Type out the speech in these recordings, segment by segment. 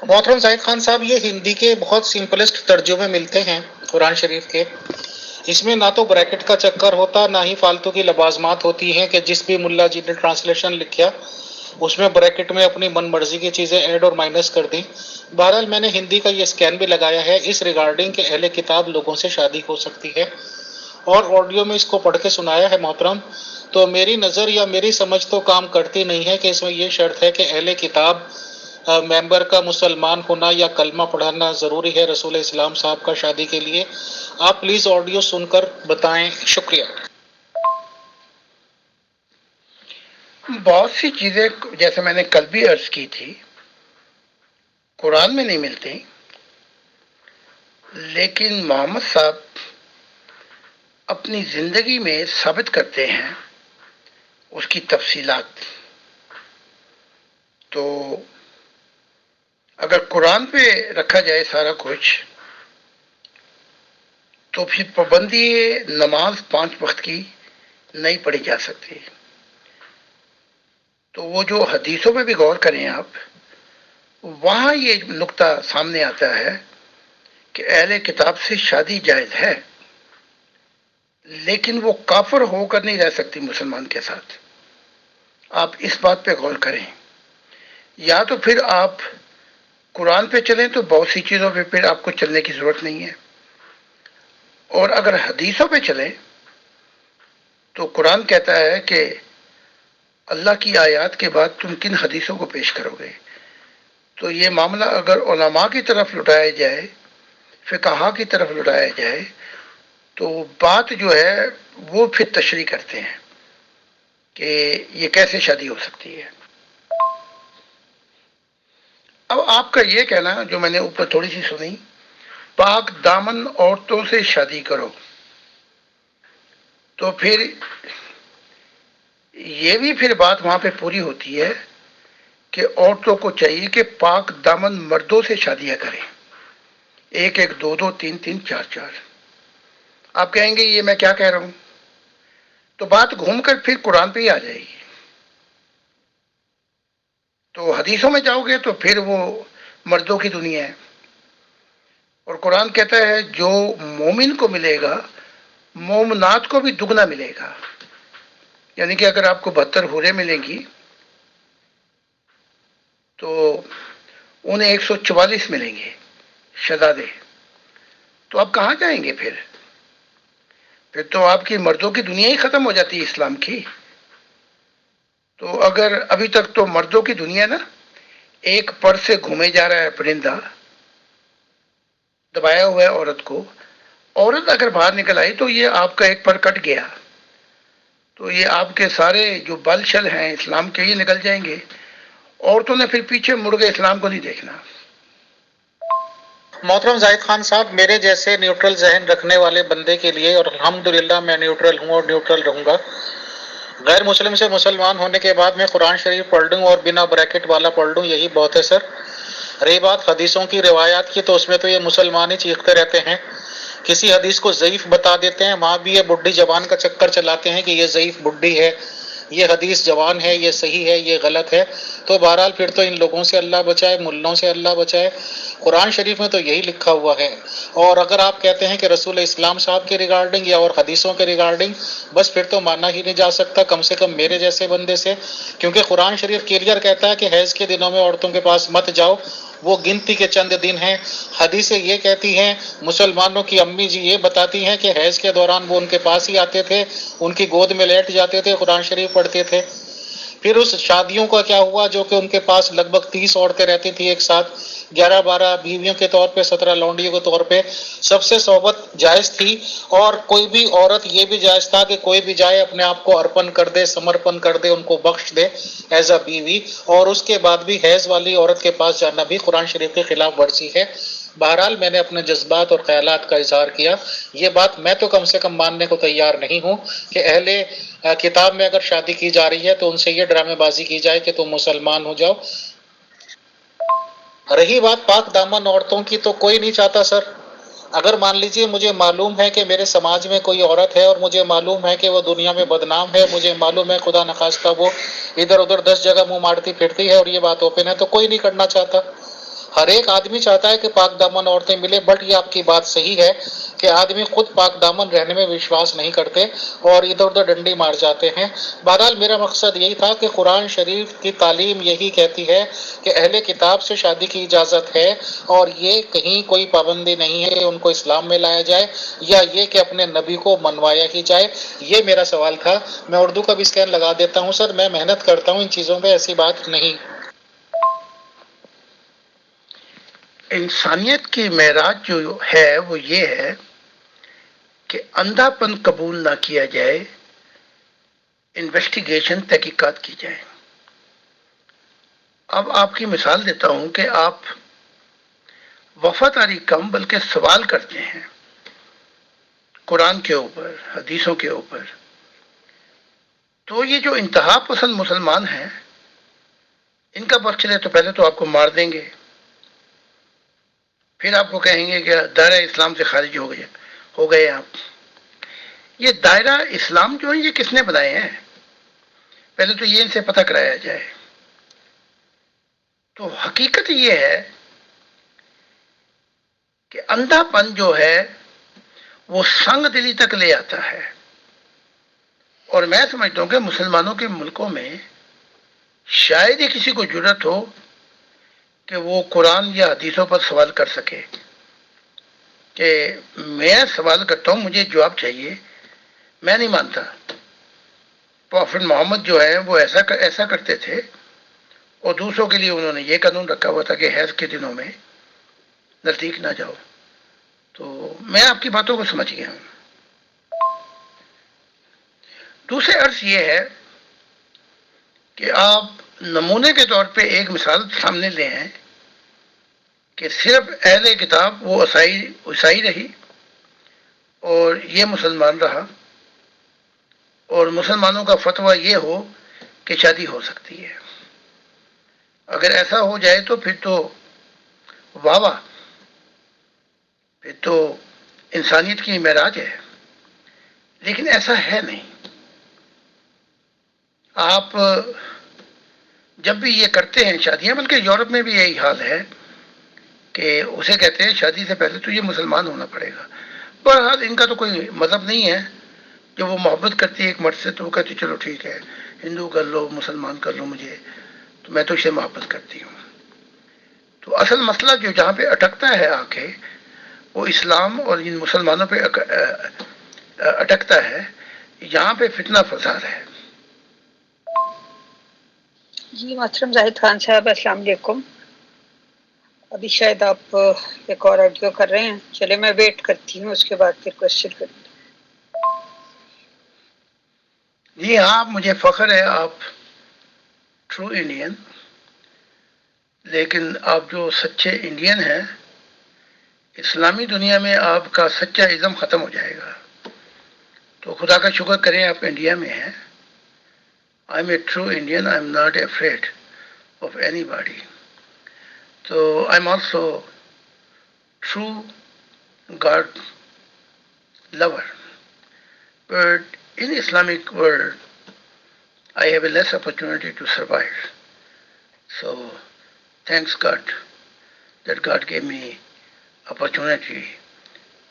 محترم زاہد خان صاحب، یہ ہندی کے بہت سمپلسٹ ترجمے ملتے ہیں قرآن شریف کے. اس میں نہ تو بریکٹ کا چکر ہوتا، نہ ہی فالتو کی لوازمات ہوتی ہیں کہ جس بھی ملا جی نے ٹرانسلیشن لکھا اس میں بریکٹ میں اپنی من مرضی کی چیزیں ایڈ اور مائنس کر دیں. بہرحال میں نے ہندی کا یہ سکین بھی لگایا ہے اس ریگارڈنگ کہ اہل کتاب لوگوں سے شادی ہو سکتی ہے، اور آڈیو میں اس کو پڑھ کے سنایا ہے محترم. تو میری نظر یا میری سمجھ تو کام کرتی نہیں ہے کہ اس میں یہ شرط ہے کہ اہل کتاب ممبر کا مسلمان ہونا یا کلمہ پڑھانا ضروری ہے رسول اسلام صاحب کا شادی کے لیے. آپ پلیز آڈیو سن کر بتائیں، شکریہ. بہت سی چیزیں جیسے میں نے کل بھی عرض کی تھی قرآن میں نہیں ملتی، لیکن محمد صاحب اپنی زندگی میں ثابت کرتے ہیں اس کی تفصیلات. تو اگر قرآن پہ رکھا جائے سارا کچھ تو پھر پابندی نماز 5 وقت کی نہیں پڑھی جا سکتی. تو وہ جو حدیثوں پہ بھی غور کریں آپ، وہاں یہ نقطہ سامنے آتا ہے کہ اہل کتاب سے شادی جائز ہے، لیکن وہ کافر ہو کر نہیں رہ سکتی مسلمان کے ساتھ. آپ اس بات پہ غور کریں. یا تو پھر آپ قرآن پہ چلیں تو بہت سی چیزوں پہ پھر آپ کو چلنے کی ضرورت نہیں ہے، اور اگر حدیثوں پہ چلیں تو قرآن کہتا ہے کہ اللہ کی آیات کے بعد تم کن حدیثوں کو پیش کرو گے. تو یہ معاملہ اگر علماء کی طرف لٹایا جائے، فقہا کی طرف لٹایا جائے، تو بات جو ہے وہ پھر تشریح کرتے ہیں کہ یہ کیسے شادی ہو سکتی ہے. اب آپ کا یہ کہنا جو میں نے اوپر تھوڑی سی سنی، پاک دامن عورتوں سے شادی کرو، تو پھر یہ بھی پھر بات وہاں پہ پوری ہوتی ہے کہ عورتوں کو چاہیے کہ پاک دامن مردوں سے شادیاں کریں، 1 1 2 2 3 3 4 4. آپ کہیں گے یہ میں کیا کہہ رہا ہوں، تو بات گھوم کر پھر قرآن پہ ہی آ جائے گی. تو حدیثوں میں جاؤ گے تو پھر وہ مردوں کی دنیا ہے، اور قرآن کہتا ہے جو مومن کو ملے گا مومنات کو بھی دگنا ملے گا. یعنی کہ اگر آپ کو 72 حوریں ملیں گی تو انہیں 144 ملیں گے شہزادے. تو آپ کہاں جائیں گے پھر تو آپ کی مردوں کی دنیا ہی ختم ہو جاتی ہے اسلام کی. تو اگر ابھی تک تو مردوں کی دنیا نا ایک پر سے گھومے جا رہا ہے پرندہ، دبایا ہوا ہے عورت کو. عورت اگر باہر نکل آئی تو یہ آپ کا ایک پر کٹ گیا، تو یہ آپ کے سارے جو بل شل ہیں اسلام کے یہ نکل جائیں گے. عورتوں نے پھر پیچھے مڑ کے اسلام کو نہیں دیکھنا. محترم زاہد خان صاحب، میرے جیسے نیوٹرل ذہن رکھنے والے بندے کے لیے، اور الحمدللہ میں نیوٹرل ہوں اور نیوٹرل رہوں گا، غیر مسلم سے مسلمان ہونے کے بعد میں قرآن شریف پڑھ لوں اور بنا بریکٹ والا پڑھ لوں، یہی بہت ہے سر. رہی بات حدیثوں کی روایات کی، تو اس میں تو یہ مسلمان ہی چیختے رہتے ہیں، کسی حدیث کو ضعیف بتا دیتے ہیں، وہاں بھی یہ بڈھی زبان کا چکر چلاتے ہیں کہ یہ ضعیف بڈھی ہے، یہ حدیث جوان ہے، یہ صحیح ہے، یہ غلط ہے. تو بہرحال پھر تو ان لوگوں سے اللہ بچائے، ملوں سے اللہ بچائے. قرآن شریف میں تو یہی لکھا ہوا ہے. اور اگر آپ کہتے ہیں کہ رسول اسلام صاحب کے ریگارڈنگ یا اور حدیثوں کے ریگارڈنگ، بس پھر تو مانا ہی نہیں جا سکتا کم سے کم میرے جیسے بندے سے، کیونکہ قرآن شریف کلیئر کہتا ہے کہ حیض کے دنوں میں عورتوں کے پاس مت جاؤ، وہ گنتی کے چند دن ہیں. حدیثیں یہ کہتی ہیں، مسلمانوں کی امی جی یہ بتاتی ہیں کہ حیض کے دوران وہ ان کے پاس ہی آتے تھے، ان کی گود میں لیٹ جاتے تھے، قرآن شریف پڑھتے تھے. پھر اس شادیوں کا کیا ہوا جو کہ ان کے پاس لگ بھگ 30 عورتیں رہتی تھی ایک ساتھ، 11 12 بیویوں کے طور پہ، 17 لونڈیوں کے طور پہ، سب سے صحبت جائز تھی. اور کوئی بھی عورت یہ بھی جائز تھا کہ کوئی بھی جائے اپنے آپ کو ارپن کر دے، سمرپن کر دے، ان کو بخش دے ایز اے بیوی. اور اس کے بعد بھی حیض والی عورت کے پاس جانا بھی قرآن شریف کے خلاف ورزی ہے. بہرحال میں نے اپنے جذبات اور خیالات کا اظہار کیا. یہ بات میں تو کم سے کم ماننے کو تیار نہیں ہوں کہ اہل کتاب میں اگر شادی کی جا رہی ہے تو ان سے یہ ڈرامے بازی کی جائے کہ تم مسلمان ہو جاؤ. رہی بات پاک دامن عورتوں کی، تو کوئی نہیں چاہتا سر. اگر مان لیجئے مجھے معلوم ہے کہ میرے سماج میں کوئی عورت ہے اور مجھے معلوم ہے کہ وہ دنیا میں بدنام ہے، مجھے معلوم ہے خدا نخواستہ وہ ادھر ادھر 10 جگہ منہ مارتی پھرتی ہے اور یہ بات اوپن ہے، تو کوئی نہیں کرنا چاہتا. ہر ایک آدمی چاہتا ہے کہ پاک دامن عورتیں ملے، بٹ یہ آپ کی بات صحیح ہے کہ آدمی خود پاک دامن رہنے میں وشواس نہیں کرتے اور ادھر ادھر ڈنڈی مار جاتے ہیں۔ بہرحال میرا مقصد یہی تھا کہ قرآن شریف کی تعلیم یہی کہتی ہے کہ اہل کتاب سے شادی کی اجازت ہے، اور یہ کہیں کوئی پابندی نہیں ہے کہ ان کو اسلام میں لایا جائے یا یہ کہ اپنے نبی کو منوایا ہی جائے۔ یہ میرا سوال تھا۔ میں اردو کا بھی اسکین لگا دیتا ہوں سر، میں محنت کرتا ہوں ان چیزوں پہ، ایسی بات نہیں۔ انسانیت کی معراج جو ہے وہ یہ ہے کہ اندھا پن قبول نہ کیا جائے، انویسٹیگیشن تحقیقات کی جائے۔ اب آپ کی مثال دیتا ہوں کہ آپ وفاداری کم بلکہ سوال کرتے ہیں قرآن کے اوپر، حدیثوں کے اوپر، تو یہ جو انتہا پسند مسلمان ہیں ان کا پتہ چلے تو پہلے تو آپ کو مار دیں گے، پھر آپ کو کہیں گے کہ دائرہ اسلام سے خارج ہو گئے آپ۔ یہ دائرہ اسلام جو ہے یہ کس نے بنائے ہیں؟ پہلے تو یہ ان سے پتہ کرایا جائے۔ تو حقیقت یہ ہے کہ اندھا پن جو ہے وہ سنگ دلی تک لے آتا ہے، اور میں سمجھتا ہوں کہ مسلمانوں کے ملکوں میں شاید ہی کسی کو جرت ہو کہ وہ قرآن یا حدیثوں پر سوال کر سکے کہ میں سوال کرتا ہوں مجھے جواب چاہیے، میں نہیں مانتا۔ پروفٹ محمد جو ہے وہ ایسا کرتے تھے، اور دوسروں کے لیے انہوں نے یہ قانون رکھا ہوا تھا کہ حیض کے دنوں میں نزدیک نہ جاؤ۔ تو میں آپ کی باتوں کو سمجھ گیا ہوں۔ دوسرے عرض یہ ہے کہ آپ نمونے کے طور پہ ایک مثال سامنے لے ہیں کہ صرف اہل کتاب وہ عیسائی رہی اور یہ مسلمان رہا، اور مسلمانوں کا فتویٰ یہ ہو کہ شادی ہو سکتی ہے۔ اگر ایسا ہو جائے تو پھر تو واہ واہ، پھر تو انسانیت کی معراج ہے، لیکن ایسا ہے نہیں۔ آپ جب بھی یہ کرتے ہیں شادیاں، بلکہ یورپ میں بھی یہی حال ہے کہ اسے کہتے ہیں شادی سے پہلے تو یہ مسلمان ہونا پڑے گا۔ بہرحال ان کا تو کوئی مذہب نہیں ہے، جب وہ محبت کرتی ہے ایک مرد سے تو وہ کہتی چلو ٹھیک ہے، ہندو کر لو، مسلمان کر لو مجھے، تو میں تو اسے محبت کرتی ہوں۔ تو اصل مسئلہ جو جہاں پہ اٹکتا ہے آ کے وہ اسلام اور ان مسلمانوں پہ اٹکتا ہے، یہاں پہ فتنہ فساد ہے۔ جی محترم زاہد خان صاحب، السلام علیکم۔ ابھی شاید آپ ایک اور آڈیو کر رہے ہیں، چلے میں ویٹ کرتی ہوں، اس کے بعد پھر کوشچن کریں۔ جی ہاں، مجھے فخر ہے آپ ٹرو انڈین، لیکن آپ جو سچے انڈین ہیں، اسلامی دنیا میں آپ کا سچا ازم ختم ہو جائے گا۔ تو خدا کا شکر کریں آپ انڈیا میں ہیں۔ I am a true Indian, I am not afraid of anybody. تو I am also true God lover. But in Islamic world, I have a less opportunity to survive. So thanks God that God gave me opportunity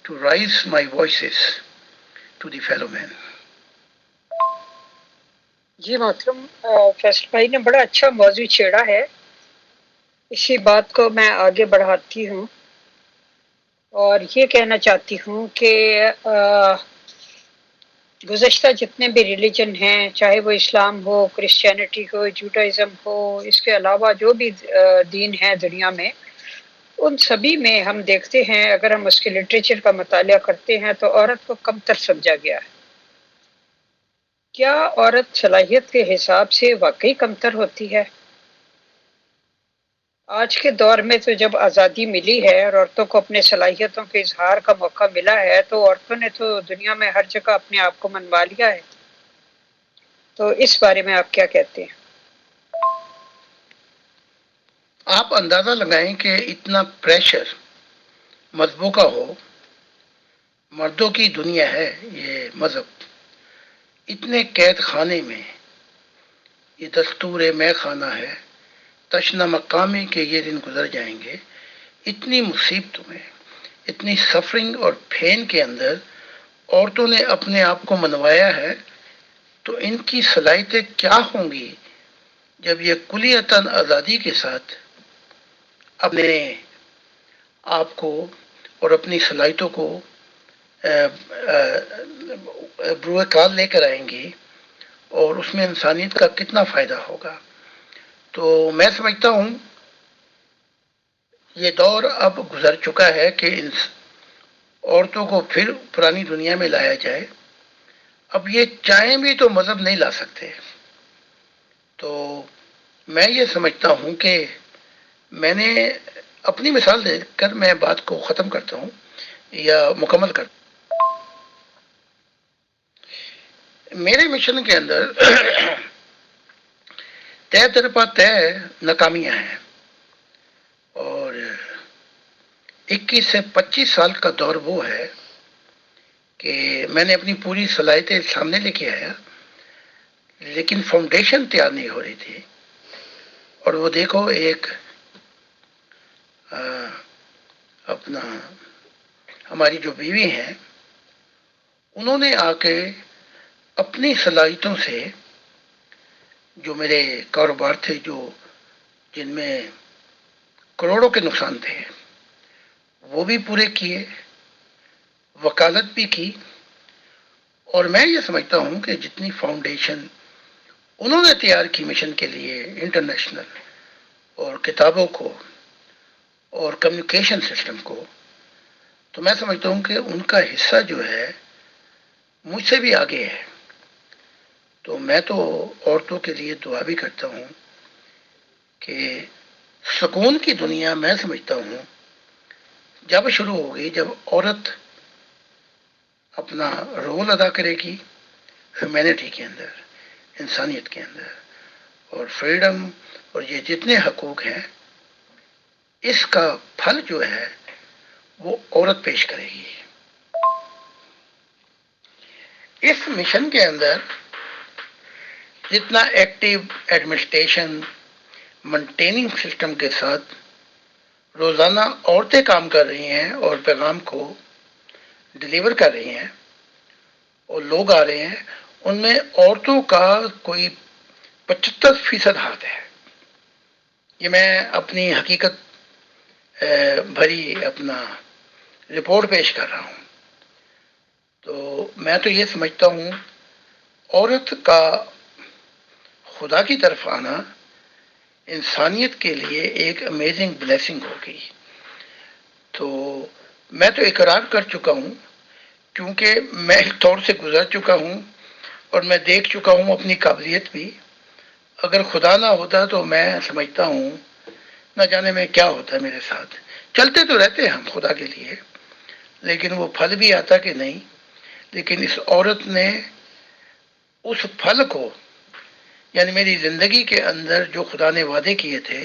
to raise my voices to the fellow men. جی محترم فیصل بھائی نے بڑا اچھا موضوع چھیڑا ہے، اسی بات کو میں آگے بڑھاتی ہوں اور یہ کہنا چاہتی ہوں کہ گزشتہ جتنے بھی ریلیجن ہیں، چاہے وہ اسلام ہو، کرسچینٹی ہو، جوڈائزم ہو، اس کے علاوہ جو بھی دین ہیں دنیا میں، ان سبھی میں ہم دیکھتے ہیں، اگر ہم اس کے لٹریچر کا مطالعہ کرتے ہیں تو عورت کو کم تر سمجھا گیا ہے۔ کیا عورت صلاحیت کے حساب سے واقعی کمتر ہوتی ہے؟ آج کے دور میں تو جب آزادی ملی ہے اور عورتوں کو اپنے صلاحیتوں کے اظہار کا موقع ملا ہے، تو عورتوں نے تو دنیا میں ہر جگہ اپنے آپ کو منوا لیا ہے۔ تو اس بارے میں آپ کیا کہتے ہیں؟ آپ اندازہ لگائیں کہ اتنا پریشر مذہبوں کا ہو، مردوں کی دنیا ہے یہ مذہب، اتنے قید خانے میں یہ دستور میں خانہ ہے، تشنہ مقامی کے یہ دن گزر جائیں گے، اتنی مصیبتوں میں، اتنی سفرنگ اور پین کے اندر عورتوں نے اپنے آپ کو منوایا ہے، تو ان کی صلاحیتیں کیا ہوں گی جب یہ کلیتاً آزادی کے ساتھ اپنے آپ کو اور اپنی صلاحیتوں کو بروئے کار لے کر آئیں گی، اور اس میں انسانیت کا کتنا فائدہ ہوگا۔ تو میں سمجھتا ہوں یہ دور اب گزر چکا ہے کہ ان عورتوں کو پھر پرانی دنیا میں لایا جائے۔ اب یہ چاہیں بھی تو مذہب نہیں لا سکتے۔ تو میں یہ سمجھتا ہوں کہ میں نے اپنی مثال دے کر میں بات کو ختم کرتا ہوں یا مکمل کرتا ہوں۔ میرے مشن کے اندر طے درپا طے ناکامیاں ہیں، اور 21 سے 25 سال کا دور وہ ہے کہ میں نے اپنی پوری صلاحیتیں سامنے لے کے آیا، لیکن فاؤنڈیشن تیار نہیں ہو رہی تھی۔ اور وہ دیکھو ایک اپنا ہماری جو بیوی ہیں، انہوں نے آ کے اپنی صلاحیتوں سے جو میرے کاروبار تھے، جن میں کروڑوں کے نقصان تھے، وہ بھی پورے کیے، وکالت بھی کی۔ اور میں یہ سمجھتا ہوں کہ جتنی فاؤنڈیشن انہوں نے تیار کی مشن کے لیے، انٹرنیشنل اور کتابوں کو اور کمیونیکیشن سسٹم کو، تو میں سمجھتا ہوں کہ ان کا حصہ جو ہے مجھ سے بھی آگے ہے۔ تو میں تو عورتوں کے لیے دعا بھی کرتا ہوں کہ سکون کی دنیا میں سمجھتا ہوں جب شروع ہوگی، جب عورت اپنا رول ادا کرے گی ہیومینٹی کے اندر، انسانیت کے اندر، اور فریڈم اور یہ جتنے حقوق ہیں، اس کا پھل جو ہے وہ عورت پیش کرے گی۔ اس مشن کے اندر جتنا ایکٹیو ایڈمنسٹریشن مینٹیننگ سسٹم کے ساتھ روزانہ عورتیں کام کر رہی ہیں اور پیغام کو ڈلیور کر رہی ہیں اور لوگ آ رہے ہیں، ان میں عورتوں کا کوئی 75% ہاتھ ہے۔ یہ میں اپنی حقیقت بھری اپنا رپورٹ پیش کر رہا ہوں۔ تو میں تو یہ سمجھتا ہوں عورت کا خدا کی طرف آنا انسانیت کے لیے ایک امیزنگ بلیسنگ ہوگی۔ تو میں تو اقرار کر چکا ہوں، کیونکہ میں اس دور سے گزر چکا ہوں اور میں دیکھ چکا ہوں اپنی قابلیت بھی۔ اگر خدا نہ ہوتا تو میں سمجھتا ہوں نہ جانے میں کیا ہوتا ہے میرے ساتھ۔ چلتے تو رہتے ہیں ہم خدا کے لیے، لیکن وہ پھل بھی آتا کہ نہیں۔ لیکن اس عورت نے اس پھل کو، یعنی میری زندگی کے اندر جو خدا نے وعدے کیے تھے،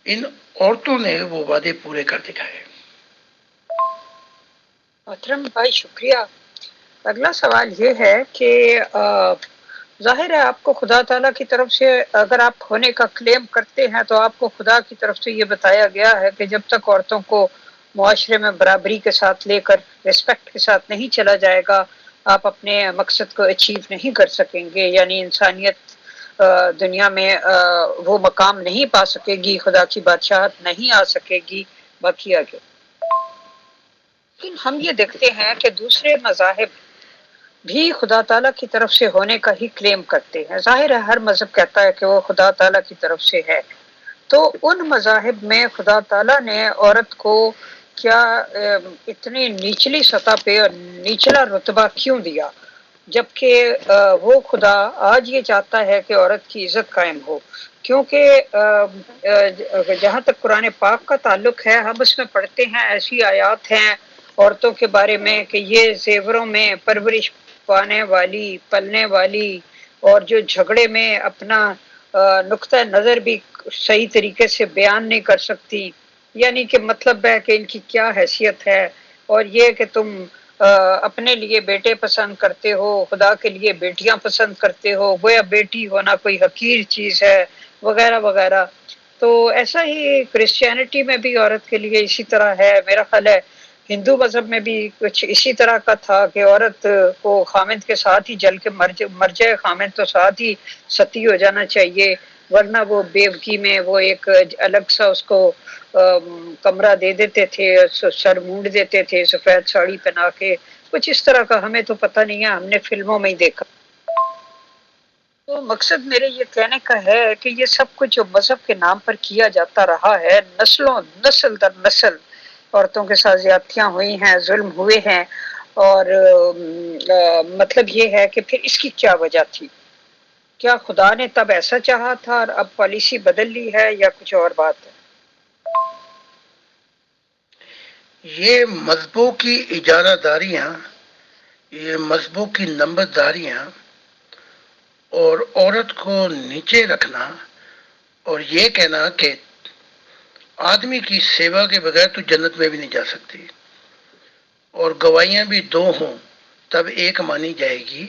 ان عورتوں نے وہ وعدے پورے کر دکھائے۔ محترم بھائی شکریہ۔ اگلا سوال یہ ہے کہ ظاہر ہے آپ کو خدا تعالیٰ کی طرف سے، اگر آپ ہونے کا کلیم کرتے ہیں تو آپ کو خدا کی طرف سے یہ بتایا گیا ہے کہ جب تک عورتوں کو معاشرے میں برابری کے ساتھ لے کر ریسپیکٹ کے ساتھ نہیں چلا جائے گا، آپ اپنے مقصد کو اچیو نہیں کر سکیں گے، یعنی انسانیت دنیا میں وہ مقام نہیں پا سکے گی، خدا کی بادشاہت نہیں آ سکے گی۔ باقی آگے لیکن ہم یہ دیکھتے ہیں کہ دوسرے مذاہب بھی خدا تعالیٰ کی طرف سے ہونے کا ہی کلیم کرتے ہیں۔ ظاہر ہے ہر مذہب کہتا ہے کہ وہ خدا تعالیٰ کی طرف سے ہے، تو ان مذاہب میں خدا تعالیٰ نے عورت کو کیا اتنی نچلی سطح پہ اور نچلا رتبہ کیوں دیا، جبکہ وہ خدا آج یہ چاہتا ہے کہ عورت کی عزت قائم ہو؟ کیونکہ جہاں تک قرآن پاک کا تعلق ہے، ہم اس میں پڑھتے ہیں، ایسی آیات ہیں عورتوں کے بارے میں کہ یہ زیوروں میں پرورش پانے والی، پلنے والی، اور جو جھگڑے میں اپنا نقطہ نظر بھی صحیح طریقے سے بیان نہیں کر سکتی، یعنی کہ مطلب ہے کہ ان کی کیا حیثیت ہے، اور یہ کہ تم اپنے لیے بیٹے پسند کرتے ہو، خدا کے لیے بیٹیاں پسند کرتے ہو، گویا بیٹی ہونا کوئی حقیر چیز ہے، وغیرہ وغیرہ۔ تو ایسا ہی کرسچینٹی میں بھی عورت کے لیے اسی طرح ہے. میرا خیال ہے ہندو مذہب میں بھی کچھ اسی طرح کا تھا کہ عورت کو خامند کے ساتھ ہی جل کے مر جائے، خامند تو ساتھ ہی ستی ہو جانا چاہیے، ورنہ وہ بیوگی میں وہ ایک الگ سا اس کو کمرہ دے دیتے تھے، سر مونڈ دیتے تھے سفید ساڑی پہنا کے. کچھ اس طرح کا ہمیں تو پتہ نہیں ہے، ہم نے فلموں میں ہی دیکھا. تو مقصد میرے یہ کہنے کا ہے کہ یہ سب کچھ جو مذہب کے نام پر کیا جاتا رہا ہے، نسل در نسل عورتوں کے ساتھ زیادتیاں ہوئی ہیں، ظلم ہوئے ہیں، اور مطلب یہ ہے کہ پھر اس کی کیا وجہ تھی؟ کیا خدا نے تب ایسا چاہا تھا اور اب پالیسی بدل لی ہے، یا کچھ اور بات ہے؟ یہ مذہبوں کی اجارہ داریاں، یہ مذہبوں کی نمبرداریاں اور عورت کو نیچے رکھنا اور یہ کہنا کہ آدمی کی سیوا کے بغیر تو جنت میں بھی نہیں جا سکتی، اور گواہیاں بھی دو ہوں تب ایک مانی جائے گی،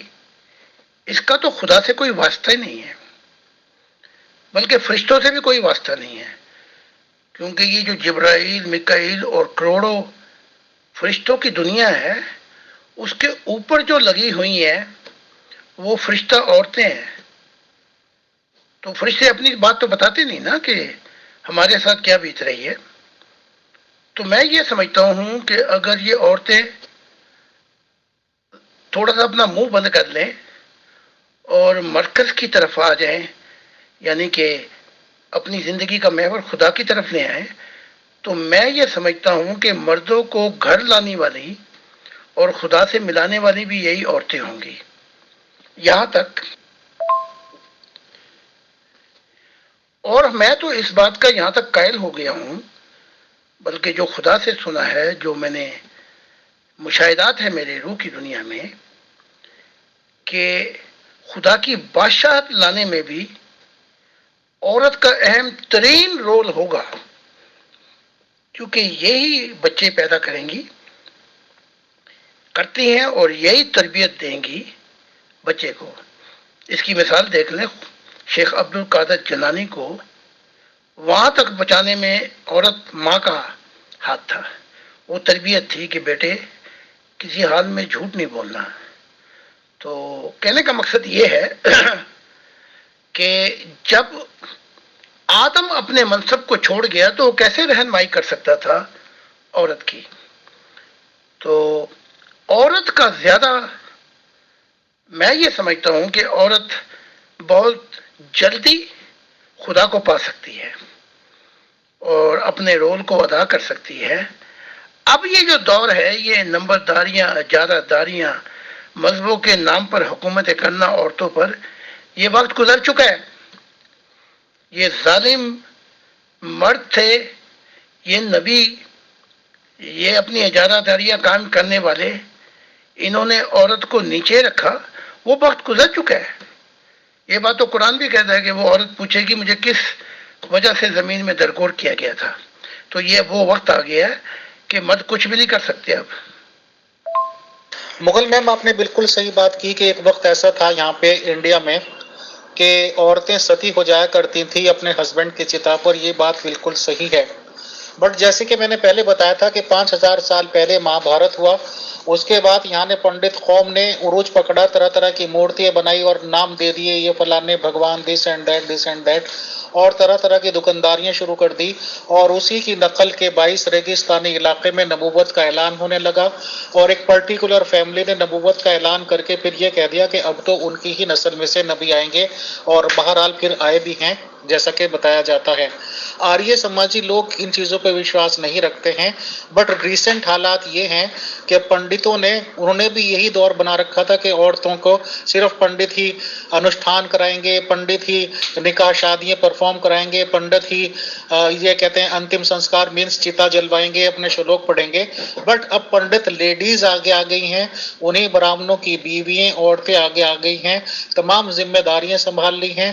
اس کا تو خدا سے کوئی واسطہ ہی نہیں ہے، بلکہ فرشتوں سے بھی کوئی واسطہ نہیں ہے. کیونکہ یہ جو جبرائیل، میکائیل اور کروڑوں فرشتوں کی دنیا ہے، اس کے اوپر جو لگی ہوئی ہیں وہ فرشتہ عورتیں ہیں. تو فرشتے اپنی بات تو بتاتے نہیں نا کہ ہمارے ساتھ کیا بیت رہی ہے. تو میں یہ سمجھتا ہوں کہ اگر یہ عورتیں تھوڑا سا اپنا منہ بند کر لیں اور مرکز کی طرف آ جائیں، یعنی کہ اپنی زندگی کا محور خدا کی طرف لے آئیں، تو میں یہ سمجھتا ہوں کہ مردوں کو گھر لانے والی اور خدا سے ملانے والی بھی یہی عورتیں ہوں گی. یہاں تک، اور میں تو اس بات کا یہاں تک قائل ہو گیا ہوں، بلکہ جو خدا سے سنا ہے، جو میں نے مشاہدات ہے میرے روح کی دنیا میں، کہ خدا کی بادشاہت لانے میں بھی عورت کا اہم ترین رول ہوگا، کیونکہ یہی بچے پیدا کریں گی، کرتی ہیں، اور یہی تربیت دیں گی بچے کو. اس کی مثال دیکھ لیں، شیخ عبد القادر جیلانی کو وہاں تک بچانے میں عورت ماں کا ہاتھ تھا. وہ تربیت تھی کہ بیٹے کسی حال میں جھوٹ نہیں بولنا. تو کہنے کا مقصد یہ ہے کہ جب آدم اپنے منصب کو چھوڑ گیا تو وہ کیسے رہنمائی کر سکتا تھا عورت کی. تو عورت کا زیادہ، میں یہ سمجھتا ہوں کہ عورت بہت جلدی خدا کو پا سکتی ہے اور اپنے رول کو ادا کر سکتی ہے. اب یہ جو دور ہے، یہ نمبرداریاں، اجارہ داریاں، مذہبوں کے نام پر حکومتیں کرنا عورتوں پر، یہ وقت گزر چکا ہے. یہ ظالم مرد تھے، یہ نبی، یہ اپنی اجارہ داریاں کام کرنے والے، انہوں نے عورت کو نیچے رکھا. وہ وقت گزر چکا ہے. یہ بات تو قرآن بھی کہتا ہے کہ وہ عورت پوچھے گی مجھے کس وجہ سے زمین میں درگور کیا گیا تھا. تو یہ وہ وقت آ گیا ہے کہ مرد کچھ بھی نہیں کر سکتے اب. مغل میم، آپ نے بالکل صحیح بات کی کہ ایک وقت ایسا تھا یہاں پہ انڈیا میں کہ عورتیں ستی ہو جایا کرتی تھیں اپنے ہسبینڈ کی چتا پر. یہ بات بالکل صحیح ہے. بٹ جیسے کہ میں نے پہلے بتایا تھا کہ 5000 سال پہلے مہابھارت ہوا، اس کے بعد یہاں نے پنڈت قوم نے عروج پکڑا، طرح طرح کی مورتیاں بنائی اور نام دے دیے یہ فلانے بھگوان، دس اینڈ دیٹ، اور طرح طرح کی دکانداریاں شروع کر دی، اور اسی کی نقل کے باعث ریگستانی علاقے میں نبوت کا اعلان ہونے لگا، اور ایک پرٹیکولر فیملی نے نبوت کا اعلان کر کے پھر یہ کہہ دیا کہ اب تو ان کی ہی نسل میں سے نبی آئیں گے، اور بہرحال پھر آئے بھی ہیں جیسا کہ بتایا جاتا ہے. آریہ سماجی لوگ ان چیزوں پہ وشواس نہیں رکھتے ہیں، بٹ ریسنٹ حالات یہ ہیں کہ پنڈتوں نے، انہوں نے بھی یہی دور بنا رکھا تھا کہ عورتوں کو صرف پنڈت ہی انوشٹھان کرائیں گے، پنڈت ہی نکاح شادیاں پرفارم کرائیں گے، پنڈت ہی یہ کہتے ہیں انتم سنسکار مینس چتا جلوائیں گے، اپنے شلوک پڑھیں گے. بٹ اب پنڈت لیڈیز آگے آ گئی ہیں، انہیں برہمنوں کی بیوییں، عورتیں آگے آ گئی ہیں، تمام ذمہ داریاں سنبھال لی ہیں،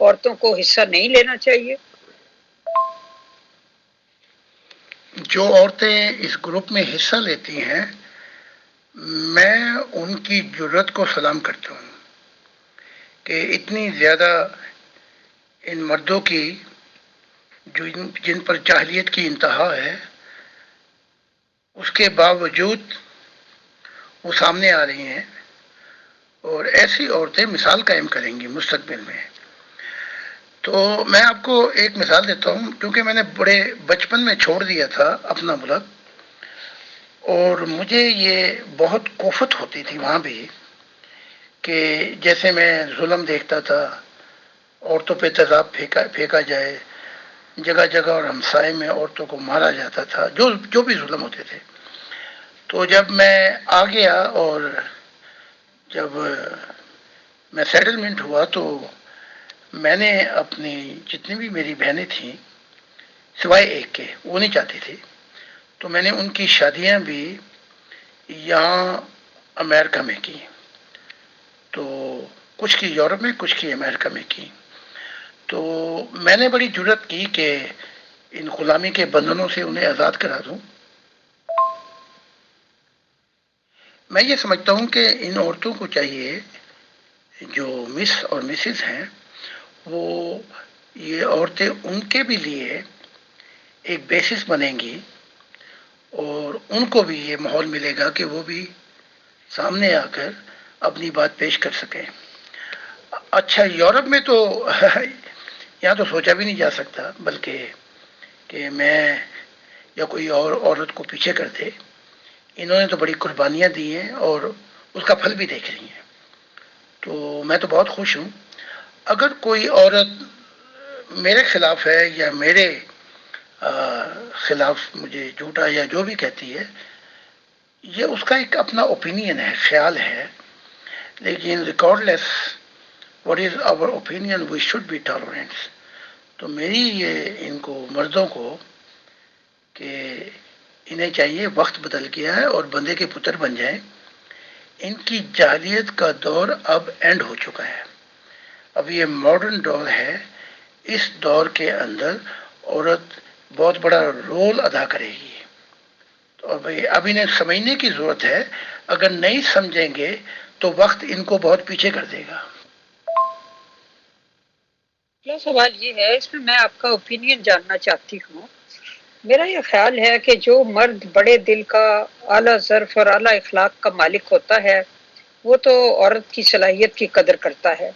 عورتوں کو حصہ نہیں لینا چاہیے؟ جو عورتیں اس گروپ میں حصہ لیتی ہیں، میں ان کی جرت کو سلام کرتا ہوں کہ اتنی زیادہ ان مردوں کی جن پر جاہلیت کی انتہا ہے، اس کے باوجود وہ سامنے آ رہی ہیں، اور ایسی عورتیں مثال قائم کریں گی مستقبل میں۔ تو میں آپ کو ایک مثال دیتا ہوں، کیونکہ میں نے بڑے بچپن میں چھوڑ دیا تھا اپنا ملک، اور مجھے یہ بہت کوفت ہوتی تھی وہاں بھی، کہ جیسے میں ظلم دیکھتا تھا، عورتوں پہ تیزاب پھینکا جائے جگہ جگہ، اور ہمسائے میں عورتوں کو مارا جاتا تھا، جو بھی ظلم ہوتے تھے۔ تو جب میں آ گیا اور جب میں سیٹلمنٹ ہوا، تو میں نے اپنی جتنی بھی میری بہنیں تھیں سوائے ایک کے، وہ نہیں چاہتی تھی، تو میں نے ان کی شادیاں بھی یہاں امریکہ میں کی، تو کچھ کی یورپ میں، کچھ کی امریکہ میں کی۔ تو میں نے بڑی جرت کی کہ ان غلامی کے بندھنوں سے انہیں آزاد کرا دوں۔ میں یہ سمجھتا ہوں کہ ان عورتوں کو چاہیے، جو مس اور مسز ہیں، وہ یہ عورتیں ان کے بھی لیے ایک بیسس بنیں گی، اور ان کو بھی یہ ماحول ملے گا کہ وہ بھی سامنے آ کر اپنی بات پیش کر سکیں۔ اچھا، یورپ میں تو یہاں تو سوچا بھی نہیں جا سکتا، بلکہ کہ میں یا کوئی اور عورت کو پیچھے کر دے۔ انہوں نے تو بڑی قربانیاں دی ہیں اور اس کا پھل بھی دیکھ رہی ہیں، تو میں تو بہت خوش ہوں۔ اگر کوئی عورت میرے خلاف ہے یا میرے خلاف مجھے جھوٹا یا جو بھی کہتی ہے، یہ اس کا ایک اپنا اوپینین ہے، خیال ہے، لیکن regardless what is our opinion we should be tolerance. تو میری یہ ان کو مردوں کو کہ انہیں چاہیے، وقت بدل گیا ہے اور بندے کے پتر بن جائیں۔ ان کی جاہلیت کا دور اب اینڈ ہو چکا ہے، اب یہ ماڈرن دور ہے۔ اس دور کے اندر عورت بہت بڑا رول ادا کرے گی، اور اب انہیں سمجھنے کی ضرورت ہے۔ اگر نہیں سمجھیں گے تو وقت ان کو بہت پیچھے کر دے گا۔ اگلا سوال یہ ہے، اس میں میں آپ کا اوپینین جاننا چاہتی ہوں۔ میرا یہ خیال ہے کہ جو مرد بڑے دل کا، اعلیٰ ظرف اور اعلیٰ اخلاق کا مالک ہوتا ہے، وہ تو عورت کی صلاحیت کی قدر کرتا ہے،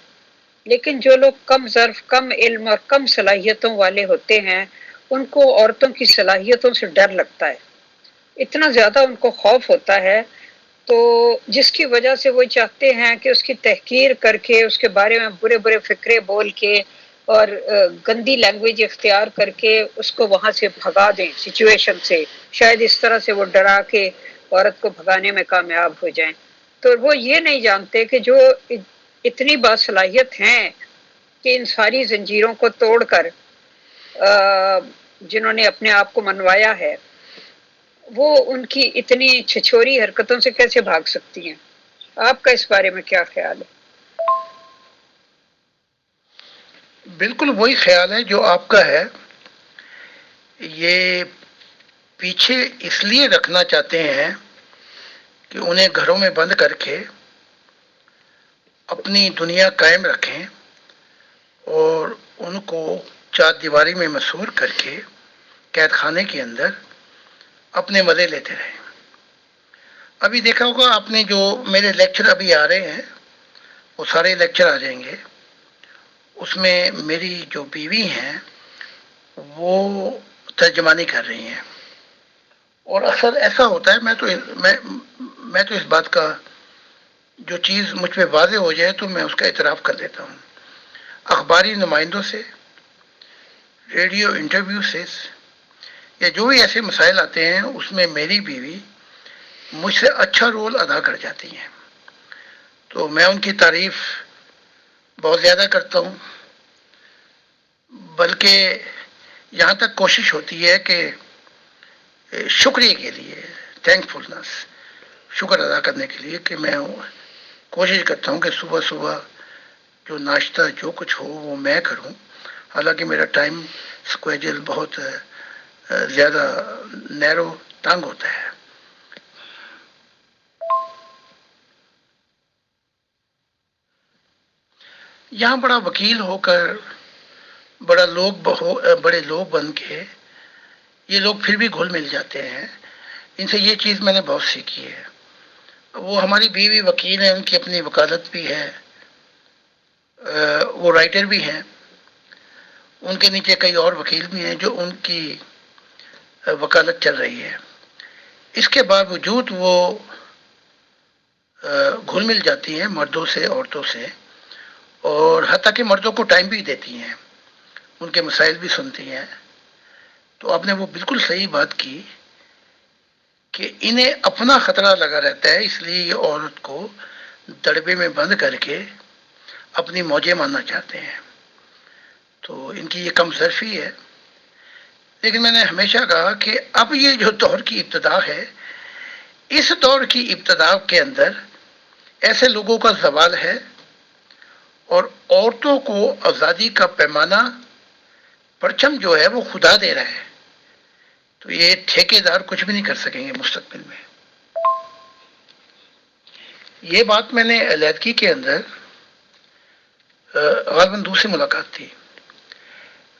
لیکن جو لوگ کم ظرف، کم علم اور کم صلاحیتوں والے ہوتے ہیں، ان کو عورتوں کی صلاحیتوں سے ڈر لگتا ہے، اتنا زیادہ ان کو خوف ہوتا ہے، تو جس کی وجہ سے وہ چاہتے ہیں کہ اس کی تحقیر کر کے، اس کے بارے میں برے برے فکرے بول کے اور گندی لینگویج اختیار کر کے اس کو وہاں سے بھگا دیں سچویشن سے، شاید اس طرح سے وہ ڈرا کے عورت کو بھگانے میں کامیاب ہو جائیں۔ تو وہ یہ نہیں جانتے کہ جو اتنی باصلاحیت ہیں کہ ان ساری زنجیروں کو توڑ کر جنہوں نے اپنے آپ کو منوایا ہے، وہ ان کی اتنی چھچوری حرکتوں سے کیسے بھاگ سکتی ہیں؟ آپ کا اس بارے میں کیا خیال ہے؟ بالکل وہی خیال ہے جو آپ کا ہے۔ یہ پیچھے اس لیے رکھنا چاہتے ہیں کہ انہیں گھروں میں بند کر کے اپنی دنیا قائم رکھیں، اور ان کو چار دیواری میں مسحور کر کے قید خانے کے اندر اپنے مزے لیتے رہیں۔ ابھی دیکھا ہوگا آپ نے، جو میرے لیکچر ابھی آ رہے ہیں وہ سارے لیکچر آ جائیں گے، اس میں میری جو بیوی ہیں وہ ترجمانی کر رہی ہیں، اور اکثر ایسا ہوتا ہے، میں تو اس بات کا، جو چیز مجھ پہ واضح ہو جائے تو میں اس کا اعتراف کر لیتا ہوں۔ اخباری نمائندوں سے، ریڈیو انٹرویو سے، یا جو بھی ایسے مسائل آتے ہیں، اس میں میری بیوی مجھ سے اچھا رول ادا کر جاتی ہیں، تو میں ان کی تعریف بہت زیادہ کرتا ہوں، بلکہ یہاں تک کوشش ہوتی ہے کہ شکریہ کے لیے، تھینکفلنس، شکر ادا کرنے کے لیے، کہ میں کوشش کرتا ہوں کہ صبح صبح جو ناشتہ جو کچھ ہو وہ میں کروں، حالانکہ میرا ٹائم اسکیجول بہت زیادہ نیرو تنگ ہوتا ہے۔ یہاں بڑا وکیل ہو کر، بڑے لوگ بن کے یہ لوگ پھر بھی گھل مل جاتے ہیں۔ ان سے یہ چیز میں نے بہت سیکھی ہے۔ وہ ہماری بیوی وکیل ہیں، ان کی اپنی وکالت بھی ہے، وہ رائٹر بھی ہیں، ان کے نیچے کئی اور وکیل بھی ہیں جو ان کی وکالت چل رہی ہے۔ اس کے باوجود وہ گھل مل جاتی ہیں مردوں سے، عورتوں سے، اور حتیٰ کہ مردوں کو ٹائم بھی دیتی ہیں، ان کے مسائل بھی سنتی ہیں۔ تو آپ نے وہ بالکل صحیح بات کی کہ انہیں اپنا خطرہ لگا رہتا ہے، اس لیے یہ عورت کو دڑبے میں بند کر کے اپنی موجیں ماننا چاہتے ہیں۔ تو ان کی یہ کم ظرفی ہے۔ لیکن میں نے ہمیشہ کہا کہ اب یہ جو دور کی ابتدا ہے، اس دور کی ابتدا کے اندر ایسے لوگوں کا زوال ہے، اور عورتوں کو آزادی کا پیمانہ، پرچم جو ہے وہ خدا دے رہا ہے۔ تو یہ ٹھیکے دار کچھ بھی نہیں کر سکیں گے مستقبل میں۔ یہ بات میں نے علیحدگی کے اندر غالباً دوسری ملاقات تھی،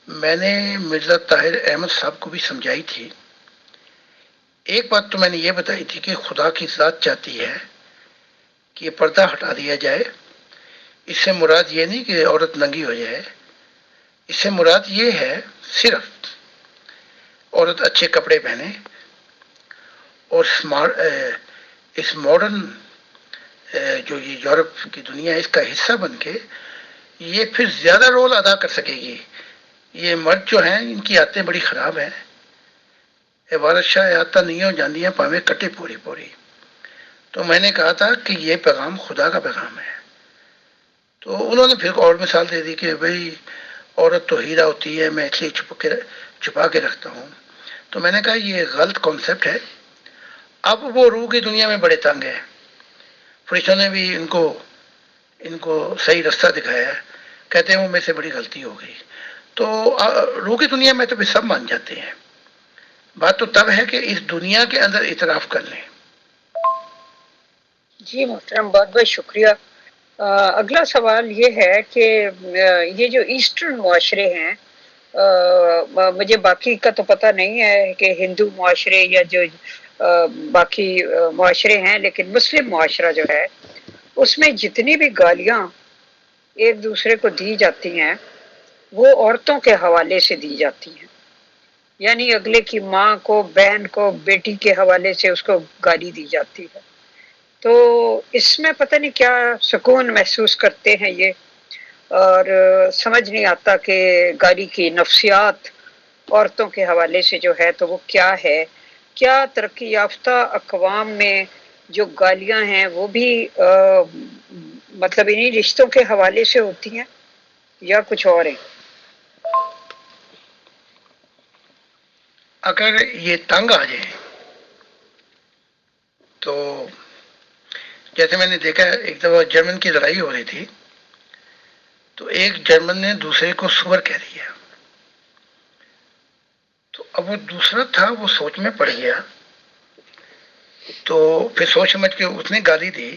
میں نے مرزا طاہر احمد صاحب کو بھی سمجھائی تھی۔ ایک بات تو میں نے یہ بتائی تھی کہ خدا کی ذات چاہتی ہے کہ یہ پردہ ہٹا دیا جائے۔ اس سے مراد یہ نہیں کہ عورت ننگی ہو جائے، اس سے مراد یہ ہے صرف عورت اچھے کپڑے پہنے اور اس ماڈرن جو یہ یورپ کی دنیا ہے اس کا حصہ بن کے یہ پھر زیادہ رول ادا کر سکے گی۔ یہ مرد جو ہیں ان کی عادتیں بڑی خراب ہیں۔ عبارت شاہ عادتیں نہیں ہو جاندی ہیں پاویں کٹے پوری پوری۔ تو میں نے کہا تھا کہ یہ پیغام خدا کا پیغام ہے۔ تو انہوں نے پھر اور مثال دے دی کہ بھئی عورت تو ہیرا ہوتی ہے، میں اس لیے چھپا کے رکھتا ہوں۔ تو میں نے کہا یہ غلط کانسیپٹ ہے۔ اب وہ روح کی دنیا میں بڑے تنگ ہیں، فرشتوں نے بھی ان کو صحیح رستہ دکھایا ہے، کہتے ہیں وہ میرے سے بڑی غلطی ہو گئی۔ تو روح کی دنیا میں تو بھی سب مان جاتے ہیں، بات تو تب ہے کہ اس دنیا کے اندر اعتراف کر لیں۔ جی محترم، بہت بہت شکریہ۔ اگلا سوال یہ ہے کہ یہ جو ایسٹرن معاشرے ہیں، مجھے باقی کا تو پتہ نہیں ہے کہ ہندو معاشرے یا جو باقی معاشرے ہیں، لیکن مسلم معاشرہ جو ہے اس میں جتنی بھی گالیاں ایک دوسرے کو دی جاتی ہیں وہ عورتوں کے حوالے سے دی جاتی ہیں، یعنی اگلے کی ماں کو، بہن کو، بیٹی کے حوالے سے اس کو گالی دی جاتی ہے۔ تو اس میں پتہ نہیں کیا سکون محسوس کرتے ہیں یہ، اور سمجھ نہیں آتا کہ گالی کی نفسیات عورتوں کے حوالے سے جو ہے تو وہ کیا ہے۔ کیا ترقی یافتہ اقوام میں جو گالیاں ہیں وہ بھی مطلب انہی رشتوں کے حوالے سے ہوتی ہیں یا کچھ اور ہیں؟ اگر یہ تنگ آ جائے تو جیسے میں نے دیکھا ایک دفعہ جرمن کی لڑائی ہو رہی تھی، تو ایک جرمن نے دوسرے کو سور کہہ دیا، تو اب وہ دوسرا تھا وہ سوچ میں پڑ گیا، تو پھر سوچ سمجھ کے اس نے گالی دی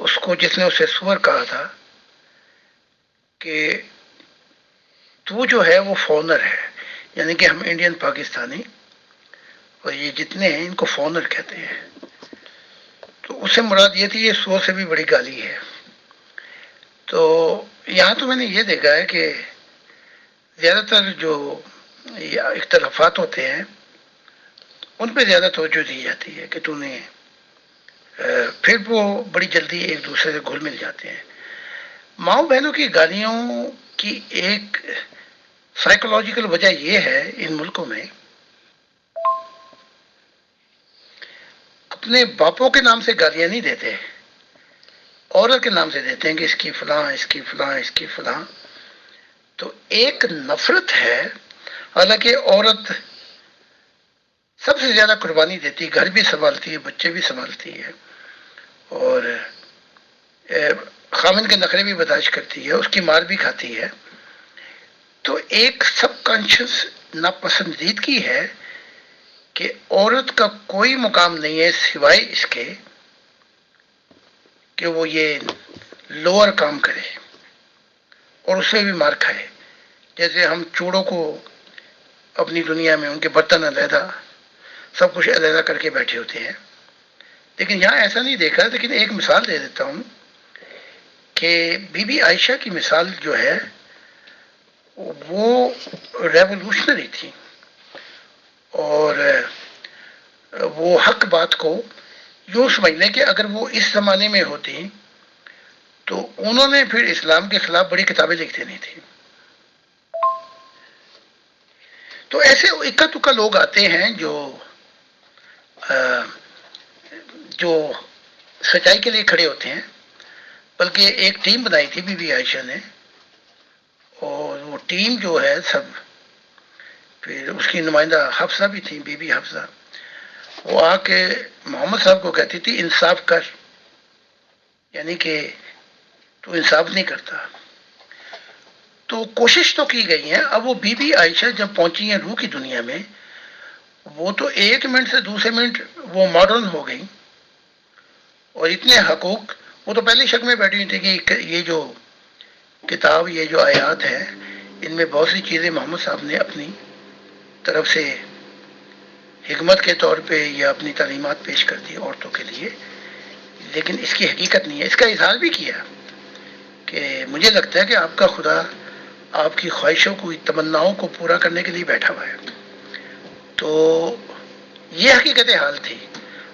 اس کو جس نے اسے سور کہا تھا کہ تو جو ہے وہ فونر ہے، یعنی کہ ہم انڈین پاکستانی اور یہ جتنے ہیں ان کو فونر کہتے ہیں۔ تو اس سے مراد یہ تھی یہ سور سے بھی بڑی گالی ہے۔ تو یہاں تو میں نے یہ دیکھا ہے کہ زیادہ تر جو اختلافات ہوتے ہیں ان پہ زیادہ توجہ دی جاتی ہے کہ تو نے پھر وہ بڑی جلدی ایک دوسرے سے گھل مل جاتے ہیں۔ ماؤں بہنوں کی گالیوں کی ایک سائیکولوجیکل وجہ یہ ہے ان ملکوں میں اپنے باپوں کے نام سے گالیاں نہیں دیتے، عورت کے نام سے دیتے ہیں کہ اس کی فلاں، اس کی فلاں، اس کی فلاں۔ تو ایک نفرت ہے، حالانکہ عورت سب سے زیادہ قربانی دیتی، گھر بھی سنبھالتی ہے، بچے بھی سنبھالتی ہے، اور خامن کے نخرے بھی برداشت کرتی ہے، اس کی مار بھی کھاتی ہے، تو ایک سب کانشیس ناپسندیدگی ہے کہ عورت کا کوئی مقام نہیں ہے سوائے اس کے کہ وہ یہ لوور کام کرے اور اس میں بھی مار کھائے. جیسے ہم چوڑوں کو اپنی دنیا میں ان کے برتن علیحدہ، سب کچھ علیحدہ کر کے بیٹھے ہوتے ہیں، لیکن یہاں ایسا نہیں دیکھا. لیکن ایک مثال دے دیتا ہوں کہ بی بی عائشہ کی مثال جو ہے وہ ریولوشنری تھی، اور وہ حق بات کو یوں سمجھنے کہ اگر وہ اس زمانے میں ہوتی تو انہوں نے پھر اسلام کے خلاف بڑی کتابیں لکھ دینی تھی. تو ایسے اکا دکا لوگ آتے ہیں جو سچائی کے لیے کھڑے ہوتے ہیں. بلکہ ایک ٹیم بنائی تھی بی بی عائشہ نے، اور وہ ٹیم جو ہے سب، پھر اس کی نمائندہ حفصہ بھی تھی، بی بی حفصہ، وہ آ کے محمد صاحب کو کہتی تھی انصاف کر، یعنی کہ تو انصاف نہیں کرتا. تو کوشش تو کی گئی ہے. اب وہ بی بی عائشہ جب پہنچی ہیں روح کی دنیا میں، وہ تو ایک منٹ سے دوسرے منٹ وہ ماڈرن ہو گئی، اور اتنے حقوق، وہ تو پہلے شک میں بیٹھی ہوئی تھی کہ یہ جو کتاب، یہ جو آیات ہیں، ان میں بہت سی چیزیں محمد صاحب نے اپنی طرف سے حکمت کے طور پہ یا اپنی تعلیمات پیش کر دی عورتوں کے لیے، لیکن اس کی حقیقت نہیں ہے. اس کا اظہار بھی کیا کہ مجھے لگتا ہے کہ آپ کا خدا آپ کی خواہشوں کو، تمناؤں کو پورا کرنے کے لیے بیٹھا ہوا ہے. تو یہ حقیقت حال تھی.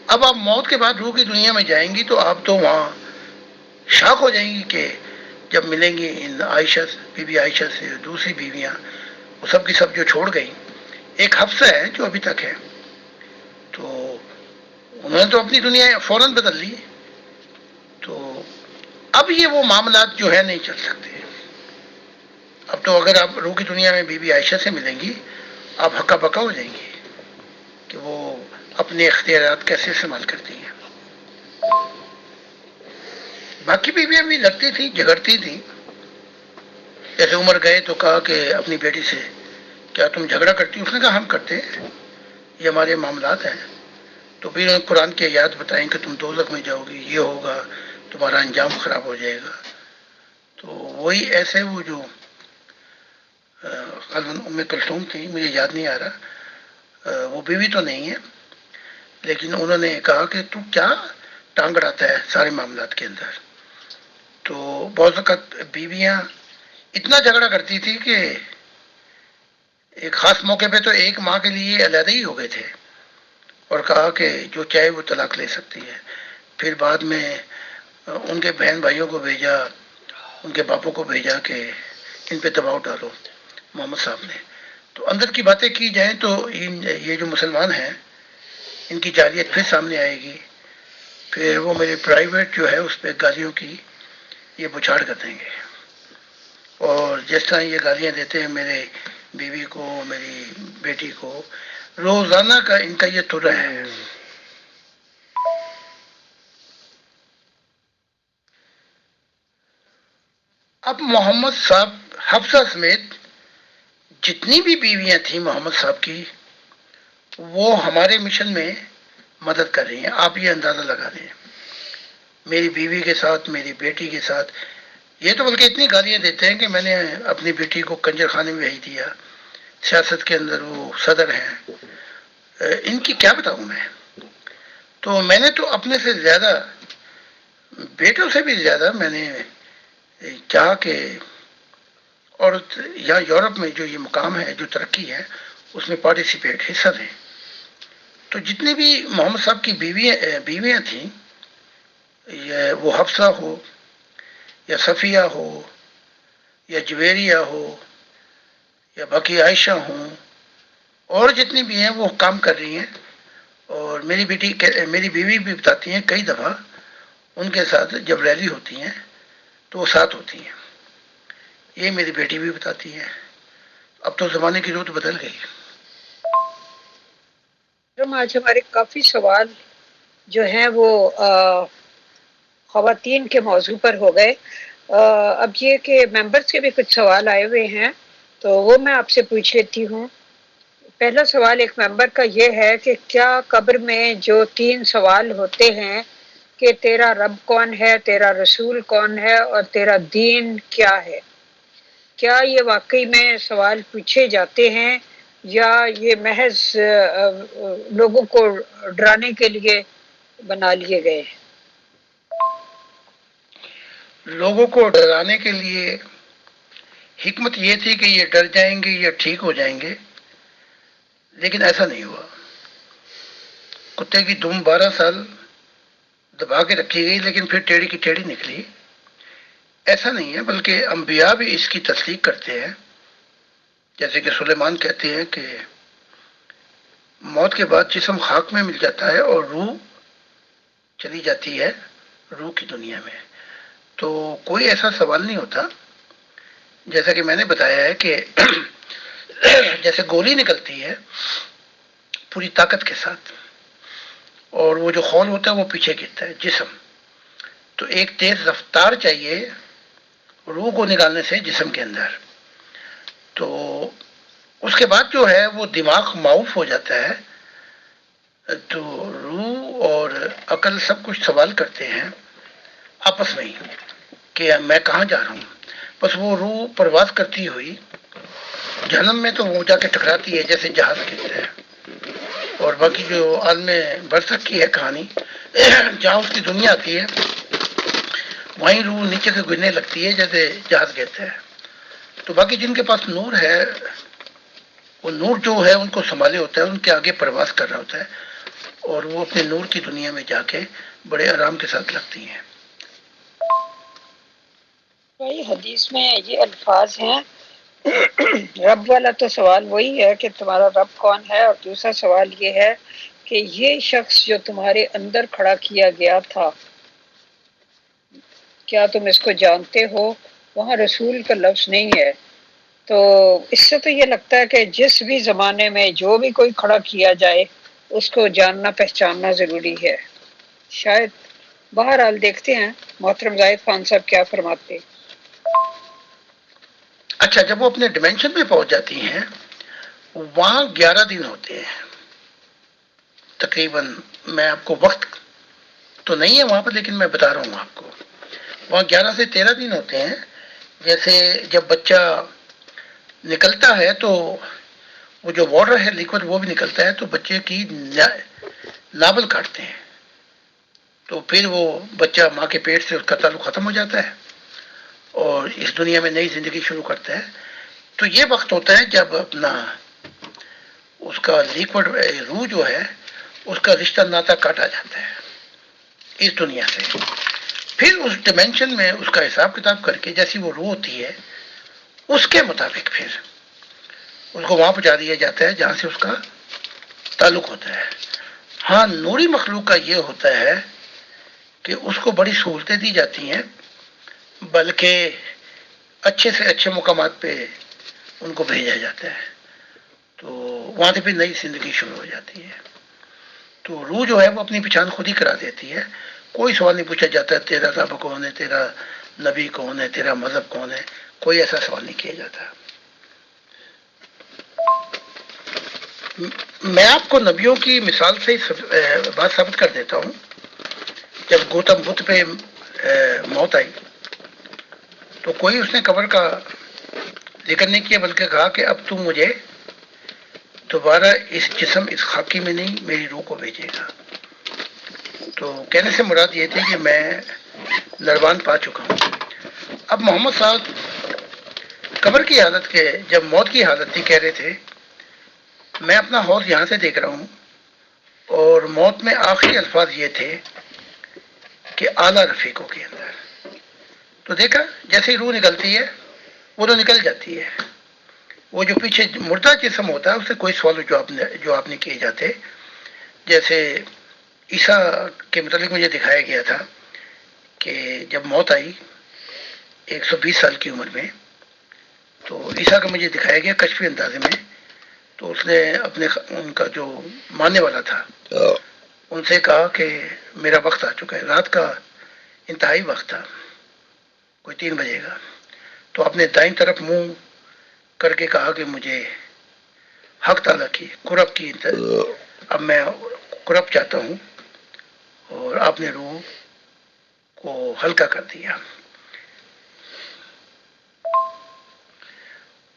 اب آپ موت کے بعد روح کی دنیا میں جائیں گی تو آپ تو وہاں شاک ہو جائیں گی کہ جب ملیں گی ان عائشہ، بی بی عائشہ سے دوسری بیویاں، وہ سب کی سب جو چھوڑ گئی. ایک حفصہ ہے جو ابھی تک ہے، تو انہوں نے تو اپنی دنیا فوراً بدل لی. تو اب یہ وہ معاملات جو ہے نہیں چل سکتے. اب تو اگر آپ روح کی دنیا میں بی بی عائشہ سے ملیں گی، آپ ہکا بکا ہو جائیں گی کہ وہ اپنے اختیارات کیسے استعمال کرتی ہیں. باقی بیویاں بھی لڑتی تھی، جھگڑتی تھی. جیسے عمر گئے تو کہا کہ اپنی بیٹی سے کیا تم جھگڑا کرتی؟ اس نے کہا ہم کرتے ہیں، یہ ہمارے معاملات ہیں. تو پھر انہوں نے قرآن کی آیات بتائیں کہ تم دوزخ میں جاؤ گی، یہ ہوگا، تمہارا انجام خراب ہو جائے گا. تو وہی ایسے وہ جو ام کلثوم تھی، مجھے یاد نہیں آ رہا، وہ بیوی تو نہیں ہے، لیکن انہوں نے کہا کہ تو کیا ٹانگ اڑاتا ہے سارے معاملات کے اندر. تو بہت وقت بیویاں اتنا جھگڑا کرتی تھی کہ ایک خاص موقع پہ تو ایک ماہ کے لیے علیحدہ ہی ہو گئے تھے، اور کہا کہ جو چاہے وہ طلاق لے سکتی ہے. پھر بعد میں ان کے بہن بھائیوں کو بھیجا، ان کے باپوں کو بھیجا کہ ان پہ دباؤ ڈالو محمد صاحب نے. تو اندر کی باتیں کی جائیں تو یہ جو مسلمان ہیں ان کی جاہلیت پھر سامنے آئے گی. پھر وہ میرے پرائیویٹ جو ہے اس پہ گالیوں کی یہ بچھاڑ کر دیں گے، اور جس طرح یہ گالیاں دیتے ہیں میرے بیوی کو، میری بیٹی کو، روزانہ کا ان کا یہ ترا ہے. اب محمد صاحب حفصہ سمیت جتنی بھی بیویاں تھیں محمد صاحب کی، وہ ہمارے مشن میں مدد کر رہی ہیں. آپ یہ اندازہ لگا دیں، میری بیوی کے ساتھ، میری بیٹی کے ساتھ. یہ تو بلکہ اتنی گالیاں دیتے ہیں کہ میں نے اپنی بیٹی کو کنجر خانے میں بھیج دیا. سیاست کے اندر وہ صدر ہیں، ان کی کیا بتاؤں میں. تو میں نے تو اپنے سے زیادہ، بیٹوں سے بھی زیادہ میں نے چاہا کہ عورت یہاں یورپ میں جو یہ مقام ہے، جو ترقی ہے، اس میں پارٹیسپیٹ، حصہ دیں. تو جتنے بھی محمد صاحب کی بیویاں تھیں، وہ حفصہ ہو یا صفیہ ہو یا جویریہ ہو یا باقی عائشہ ہوں، اور جتنی بھی ہیں وہ کام کر رہی ہیں. اور میری بیوی بھی بتاتی ہیں کئی دفعہ ان کے ساتھ جب ریلی ہوتی ہیں تو وہ ساتھ ہوتی ہیں. یہ میری بیٹی بھی بتاتی ہے. اب تو زمانے کی روت بدل گئی. آج ہمارے کافی سوال جو ہیں وہ خواتین کے موضوع پر ہو گئے. اب یہ کہ ممبرز کے بھی کچھ سوال آئے ہوئے ہیں تو وہ میں آپ سے پوچھ لیتی ہوں. پہلا سوال ایک ممبر کا یہ ہے کہ کیا قبر میں جو 3 سوال ہوتے ہیں کہ تیرا رب کون ہے، تیرا رسول کون ہے اور تیرا دین کیا ہے، کیا یہ واقعی میں سوال پوچھے جاتے ہیں یا یہ محض لوگوں کو ڈرانے کے لیے بنا لیے گئے ہیں؟ لوگوں کو ڈرانے کے لیے حکمت یہ تھی کہ یہ ڈر جائیں گے، یہ ٹھیک ہو جائیں گے، لیکن ایسا نہیں ہوا. کتے کی دم 12 سال دبا کے رکھی گئی لیکن پھر ٹیڑھی کی ٹیڑھی نکلی. ایسا نہیں ہے، بلکہ انبیاء بھی اس کی تصدیق کرتے ہیں. جیسے کہ سلیمان کہتے ہیں کہ موت کے بعد جسم خاک میں مل جاتا ہے اور روح چلی جاتی ہے روح کی دنیا میں. تو کوئی ایسا سوال نہیں ہوتا. جیسا کہ میں نے بتایا ہے کہ جیسے گولی نکلتی ہے پوری طاقت کے ساتھ اور وہ جو خون ہوتا ہے وہ پیچھے گرتا ہے جسم، تو ایک تیز رفتار چاہیے روح کو نکالنے سے جسم کے اندر. تو اس کے بعد جو ہے وہ دماغ معاف ہو جاتا ہے، تو روح اور عقل سب کچھ سوال کرتے ہیں آپس میں ہی کہ میں کہاں جا رہا ہوں. بس وہ روح پرواز کرتی ہوئی جہنم میں تو وہ جا کے ٹکراتی ہے جیسے جہاز کہتے ہیں. اور باقی جو عالم برزخ کی ہے کہانی، جہاں اس کی دنیا آتی ہے وہیں روح نیچے سے گرنے لگتی ہے جیسے جہاز کہتے ہیں. تو باقی جن کے پاس نور ہے وہ نور جو ہے ان کو سنبھالے ہوتا ہے، ان کے آگے پرواز کر رہا ہوتا ہے اور وہ اپنے نور کی دنیا میں جا کے بڑے آرام کے ساتھ لگتی ہیں. بھائی حدیث میں یہ الفاظ ہیں رب والا تو سوال وہی ہے کہ تمہارا رب کون ہے، اور دوسرا سوال یہ ہے کہ یہ شخص جو تمہارے اندر کھڑا کیا گیا تھا کیا تم اس کو جانتے ہو. وہاں رسول کا لفظ نہیں ہے. تو اس سے تو یہ لگتا ہے کہ جس بھی زمانے میں جو بھی کوئی کھڑا کیا جائے اس کو جاننا پہچاننا ضروری ہے. شاید بہرحال دیکھتے ہیں محترم زاہد خان صاحب کیا فرماتے. اچھا، جب وہ اپنے ڈیمینشن پہ پہنچ جاتی ہیں وہاں 11 دن ہوتے ہیں تقریباً. میں آپ کو وقت تو نہیں ہے وہاں پر لیکن میں بتا رہا ہوں آپ کو. وہاں 11 سے 13 دن ہوتے ہیں. جیسے جب بچہ نکلتا ہے تو وہ جو واٹر ہے لیکوڈ وہ بھی نکلتا ہے تو بچے کی ناول کاٹتے ہیں تو پھر وہ بچہ ماں کے پیٹ سے اس کا تعلق ختم ہو جاتا ہے اور اس دنیا میں نئی زندگی شروع کرتا ہے. تو یہ وقت ہوتا ہے جب اپنا اس کا لیکوڈ روح جو ہے اس کا رشتہ ناتا کاٹا جاتا ہے اس دنیا سے. پھر اس ڈیمینشن میں اس کا حساب کتاب کر کے جیسی وہ روح ہوتی ہے اس کے مطابق پھر اس کو وہاں پہنچا دیا جاتا ہے جہاں سے اس کا تعلق ہوتا ہے. ہاں، نوری مخلوق کا یہ ہوتا ہے کہ اس کو بڑی سہولتیں دی جاتی ہیں، بلکہ اچھے سے اچھے مقامات پہ ان کو بھیجا جاتا ہے تو وہاں سے پھر نئی زندگی شروع ہو جاتی ہے. تو روح جو ہے وہ اپنی پہچان خود ہی کرا دیتی ہے. کوئی سوال نہیں پوچھا جاتا ہے تیرا رب کون ہے، تیرا نبی کون ہے، تیرا مذہب کون ہے. کوئی ایسا سوال نہیں کیا جاتا. میں آپ کو نبیوں کی مثال سے ہی بات ثابت کر دیتا ہوں. جب گوتم بدھ پہ موت آئی تو کوئی اس نے قبر کا ذکر نہیں کیا بلکہ کہا کہ اب تو مجھے دوبارہ اس جسم اس خاکی میں نہیں میری روح کو بھیجے گا. تو کہنے سے مراد یہ تھی کہ میں نروان پا چکا ہوں. اب محمد صاحب قبر کی حالت کے جب موت کی حالت تھی کہہ رہے تھے میں اپنا حوض یہاں سے دیکھ رہا ہوں اور موت میں آخری الفاظ یہ تھے کہ اعلیٰ رفیقوں کے اندر. تو دیکھا جیسے ہی روح نکلتی ہے وہ تو نکل جاتی ہے. وہ جو پیچھے مردہ جسم ہوتا ہے اس سے کوئی سوال جو آپ نے کیے جاتے. جیسے عیسیٰ کے متعلق مجھے دکھایا گیا تھا کہ جب موت آئی 120 سال کی عمر میں تو عیسیٰ کا مجھے دکھایا گیا کشفی اندازے میں. تو اس نے ان کا جو ماننے والا تھا ان سے کہا کہ میرا وقت آ چکا ہے. رات کا انتہائی وقت تھا، کوئی 3 بجے کا، تو آپ نے دائیں طرف منہ کر کے کہا کہ مجھے حق تعالیٰ کی قرب کی، اب میں قرب چاہتا ہوں، اور آپ نے روح کو ہلکا کر دیا.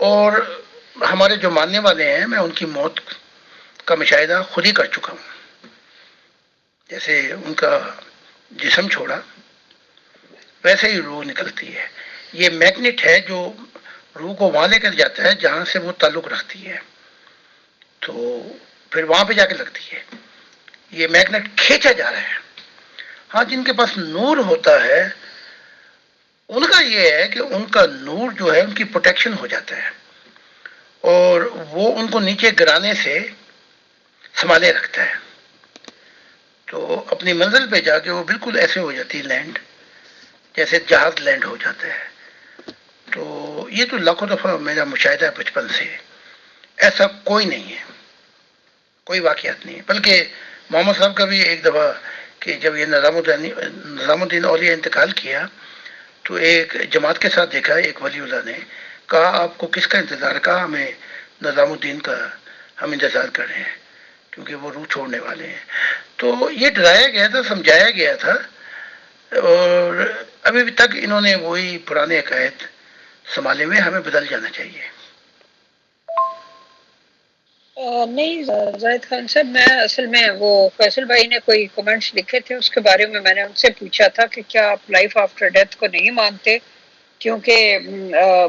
اور ہمارے جو ماننے والے ہیں، میں ان کی موت کا مشاہدہ خود ہی کر چکا ہوں. جیسے ان کا جسم چھوڑا ویسے ہی روح نکلتی ہے. یہ میگنیٹ ہے جو روح کو وہاں لے کر جاتا ہے جہاں سے وہ تعلق رکھتی ہے، تو پھر وہاں پہ جا کے لگتی ہے. یہ میگنیٹ کھینچا جا رہا ہے. ہاں، جن کے پاس نور ہوتا ہے ان کا یہ ہے کہ ان کا نور جو ہے ان کی پروٹیکشن ہو جاتا ہے، اور وہ ان کو نیچے گرانے سے سنبھالے رکھتا ہے. تو اپنی منزل پہ جا کے وہ بالکل ایسے ہو جاتی ہے لینڈ، جیسے جہاز لینڈ ہو جاتا ہے. تو یہ تو لاکھوں دفعہ میرا مشاہدہ ہے بچپن سے. ایسا کوئی نہیں ہے، کوئی واقعات نہیں ہے. بلکہ محمد صاحب کا بھی ایک دفعہ کہ جب یہ نظام الدین اولیاء انتقال کیا تو ایک جماعت کے ساتھ دیکھا، ایک ولی اللہ نے کہا آپ کو کس کا انتظار؟ کہا ہمیں نظام الدین کا ہم انتظار کر رہے ہیں کیونکہ وہ روح چھوڑنے والے ہیں. تو یہ ڈرایا گیا تھا، سمجھایا گیا تھا، اور ابھی بھی تک انہوں نے وہی پرانے عقائد سنبھالے ہوئے. ہمیں بدل جانا چاہیے. نہیں زاہد خان صاحب، میں اصل میں وہ فیصل بھائی نے کوئی کمنٹس لکھے تھے، اس کے بارے میں میں نے ان سے پوچھا تھا کہ کیا آپ لائف آفٹر ڈیتھ کو نہیں مانتے؟ کیونکہ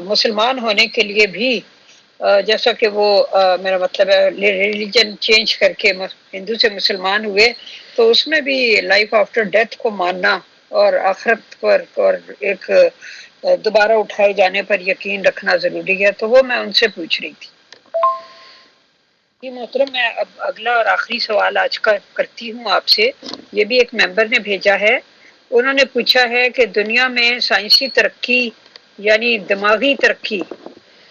مسلمان ہونے کے لیے بھی جیسا کہ وہ میرا مطلب ہے ریلیجن چینج کر کے ہندو سے مسلمان ہوئے، تو اس میں بھی لائف آفٹر ڈیتھ کو ماننا اور آخرت پر اور ایک دوبارہ اٹھائے جانے پر یقین رکھنا ضروری ہے. تو وہ میں ان سے پوچھ رہی تھی. جی محترم، میں اب اگلا اور آخری سوال آج کا کرتی ہوں آپ سے. یہ بھی ایک ممبر نے بھیجا ہے. انہوں نے پوچھا ہے کہ دنیا میں سائنسی ترقی یعنی دماغی ترقی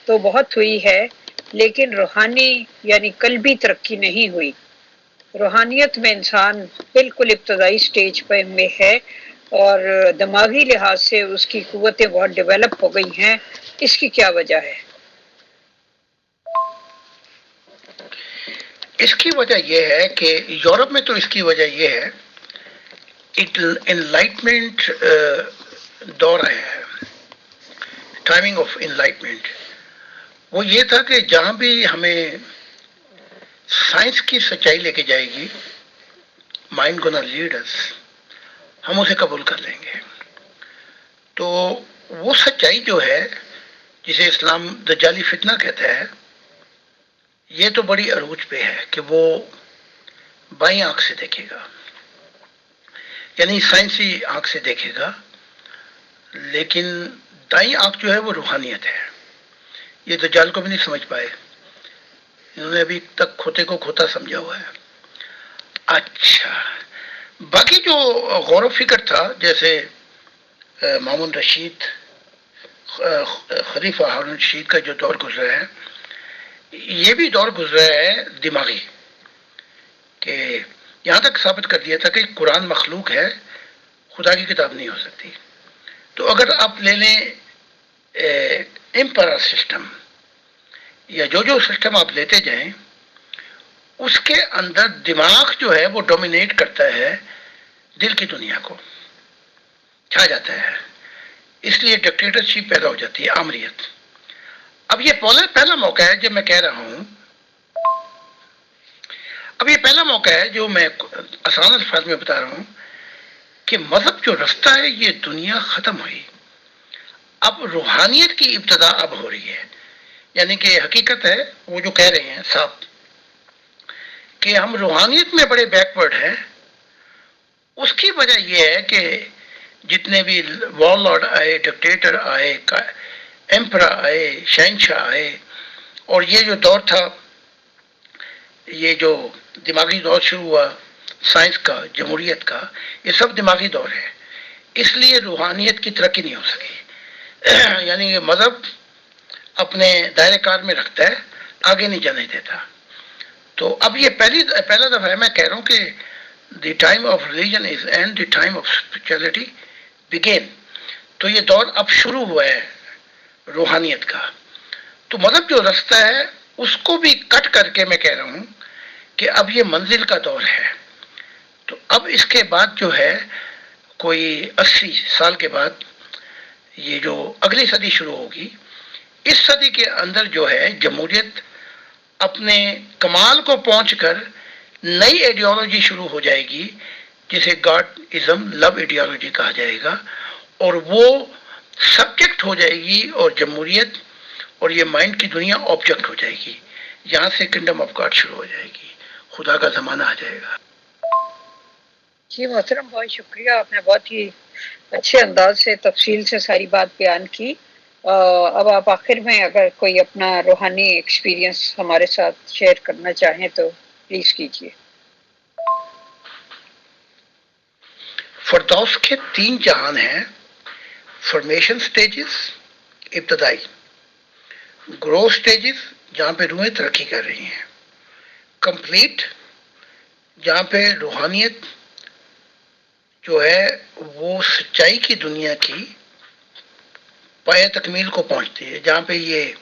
تو بہت ہوئی ہے، لیکن روحانی یعنی قلبی ترقی نہیں ہوئی. روحانیت میں انسان بالکل ابتدائی سٹیج پہ میں ہے، اور دماغی لحاظ سے اس کی قوتیں بہت ڈیولپ ہو گئی ہیں. اس کی کیا وجہ ہے؟ اس کی وجہ یہ ہے کہ یورپ میں تو اس کی وجہ یہ ہے انلائٹمنٹ دور آیا ہے، ٹائمنگ آف انلائٹمنٹ. وہ یہ تھا کہ جہاں بھی ہمیں سائنس کی سچائی لے کے جائے گی، مائنڈ گونا لیڈ اس، ہم اسے قبول کر لیں گے. تو وہ سچائی جو ہے جسے اسلام دجالی فتنہ کہتا ہے، یہ تو بڑی عروج پہ ہے کہ وہ بائیں آنکھ سے دیکھے گا، یعنی سائنسی آنکھ سے دیکھے گا، لیکن دائیں آنکھ جو ہے وہ روحانیت ہے. یہ دجال کو بھی نہیں سمجھ پائے، انہوں نے ابھی تک کھوتے کو کھوتا سمجھا ہوا ہے. اچھا، باقی جو غور و فکر تھا، جیسے مامون رشید، خلیفہ ہارون رشید کا جو دور گزرا ہے، یہ بھی دور گزرا ہے دماغی، کہ یہاں تک ثابت کر دیا تھا کہ قرآن مخلوق ہے، خدا کی کتاب نہیں ہو سکتی. تو اگر آپ لے لیں امپرر سسٹم یا جو سسٹم آپ لیتے جائیں، اس کے اندر دماغ جو ہے وہ ڈومینیٹ کرتا ہے دل کی دنیا کو، چھا جاتا ہے. اس لیے ڈکٹیٹرشپ پیدا ہو جاتی ہے، آمریت. اب یہ پہلا موقع ہے جب میں کہہ رہا ہوں، اب یہ پہلا موقع ہے جو میں آسان الفاظ میں بتا رہا ہوں کہ مذہب جو رستہ ہے، یہ دنیا ختم ہوئی، اب روحانیت کی ابتدا اب ہو رہی ہے. یعنی کہ حقیقت ہے وہ جو کہہ رہے ہیں صاحب کہ ہم روحانیت میں بڑے بیکورڈ ہیں. اس کی وجہ یہ ہے کہ جتنے بھی وار لارڈ آئے، ڈکٹیٹر آئے، ایمپرا آئے، شہنشاہ آئے، اور یہ جو دور تھا، یہ جو دماغی دور شروع ہوا سائنس کا، جمہوریت کا، یہ سب دماغی دور ہے. اس لیے روحانیت کی ترقی نہیں ہو سکی. یعنی یہ مذہب اپنے دائرے کار میں رکھتا ہے، آگے نہیں جانے دیتا. تو اب یہ پہلا دفعہ ہے میں کہہ رہا ہوں کہ the time of religion is and the time of spirituality begin. تو یہ دور اب شروع ہوا ہے روحانیت کا. تو مطلب جو رستہ ہے اس کو بھی کٹ کر کے میں کہہ رہا ہوں کہ اب یہ منزل کا دور ہے. تو اب اس کے بعد جو ہے کوئی 80 سال کے بعد یہ جو اگلی صدی شروع ہوگی، اس صدی کے اندر جو ہے جمہوریت اپنے کمال کو پہنچ کر نئی ایڈیالوجی شروع ہو جائے گی جسے گاڈ ازم لو ایڈیالوجی کہا جائے گا، اور وہ سبجیکٹ ہو جائے گی، اور جمہوریت اور یہ مائنڈ کی دنیا آبجیکٹ ہو جائے گی. یہاں سے کنگڈم آف گاڈ شروع ہو جائے گی، خدا کا زمانہ آ جائے گا. جی محترم، بہت شکریہ، آپ نے بہت ہی اچھے انداز سے تفصیل سے ساری بات بیان کی. اب آپ آخر میں اگر کوئی اپنا روحانی ایکسپیرینس ہمارے ساتھ شیئر کرنا چاہیں تو پلیز کیجیے. فردوس کے 3 جہان ہیں: فارمیشن سٹیجز ابتدائی، گرو سٹیجز جہاں پہ روحیں ترقی کر رہی ہیں، کمپلیٹ جہاں پہ روحانیت جو ہے وہ سچائی کی دنیا کی پایہ تکمیل کو پہنچتی ہے، جہاں پہ یہ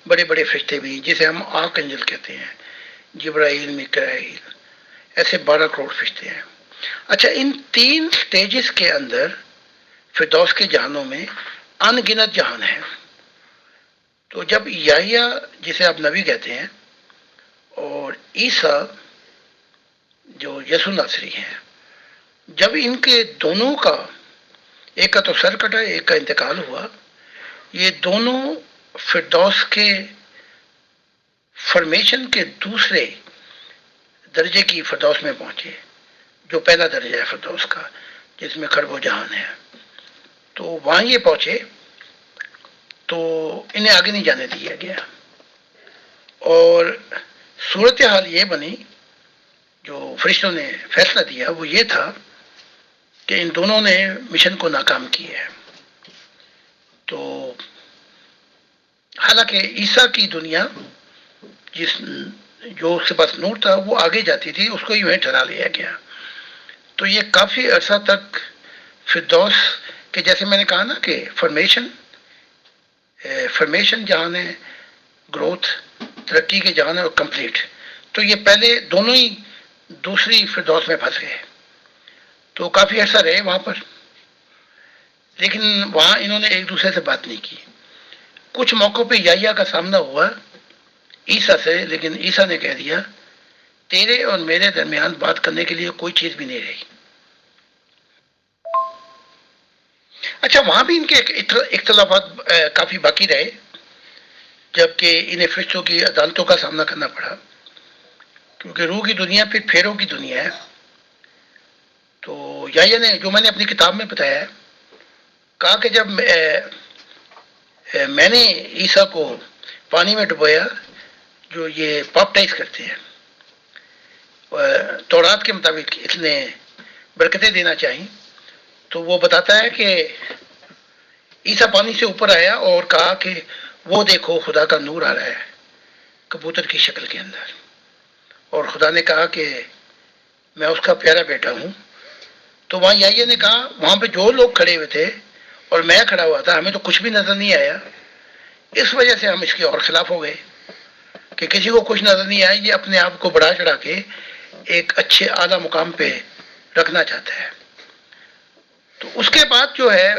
بڑے بڑے فرشتے بھی جسے ہم آرک انجل کہتے ہیں، جبرائیل، میکائیل، ایسے 12 کروڑ فرشتے ہیں. اچھا، ان 3 سٹیجز کے اندر فردوس کے جہانوں میں ان گنت جہان ہیں. تو جب یحییٰ جسے آپ نبی کہتے ہیں اور عیسیٰ جو یسوع ناصری ہیں، جب ان کے دونوں کا، ایک کا تو سر کٹا، ایک کا انتقال ہوا، یہ دونوں فردوس کے فرمیشن کے دوسرے درجے کی فردوس میں پہنچے، جو پہلا درجہ ہے فردوس کا جس میں خرب و جہان ہے. تو وہاں یہ پہنچے تو انہیں آگے نہیں جانے دیا گیا، اور صورتحال یہ بنی، جو فرشتوں نے فیصلہ دیا وہ یہ تھا کہ ان دونوں نے مشن کو ناکام کیا ہے. تو حالانکہ عیسیٰ کی دنیا جو اس کے پاس نور تھا وہ آگے جاتی تھی، اس کو یوں ہی ٹھہرا لیا گیا. تو یہ کافی عرصہ تک فردوس کہ جیسے میں نے کہا نا کہ فرمیشن جہان ہے، گروتھ ترقی کے جہان ہے، اور کمپلیٹ. تو یہ پہلے دونوں ہی دوسری فردوس میں پھنس گئے، تو کافی عرصہ رہے وہاں پر، لیکن وہاں انہوں نے ایک دوسرے سے بات نہیں کی. کچھ موقعوں پہ یحییٰ کا سامنا ہوا عیسیٰ سے، لیکن عیسیٰ نے کہہ دیا تیرے اور میرے درمیان بات کرنے کے لیے کوئی چیز بھی نہیں رہی. اچھا، وہاں بھی ان کے اختلافات کافی باقی رہے، جبکہ انہیں فرشتوں کی عدالتوں کا سامنا کرنا پڑا، کیونکہ روح کی دنیا پھر پھیروں کی دنیا ہے. تو یحییٰ نے، جو میں نے اپنی کتاب میں بتایا ہے، کہا کہ جب میں نے عیسیٰ کو پانی میں ڈبویا، جو یہ باپٹائز کرتے ہیں، تورات کے مطابق اس نے برکتیں دینا چاہیے، تو وہ بتاتا ہے کہ عیسیٰ پانی سے اوپر آیا اور کہا کہ وہ دیکھو خدا کا نور آ رہا ہے کبوتر کی شکل کے اندر، اور خدا نے کہا کہ میں اس کا پیارا بیٹا ہوں. تو وہاں یحییٰ نے کہا وہاں پہ جو لوگ کھڑے ہوئے تھے اور میں کھڑا ہوا تھا، ہمیں تو کچھ بھی نظر نہیں آیا، اس وجہ سے ہم اس کے اور خلاف ہو گئے کہ کسی کو کچھ نظر نہیں آیا، یہ اپنے آپ کو بڑھا چڑھا کے ایک اچھے اعلیٰ مقام پہ رکھنا چاہتا ہے. تو اس کے بعد جو ہے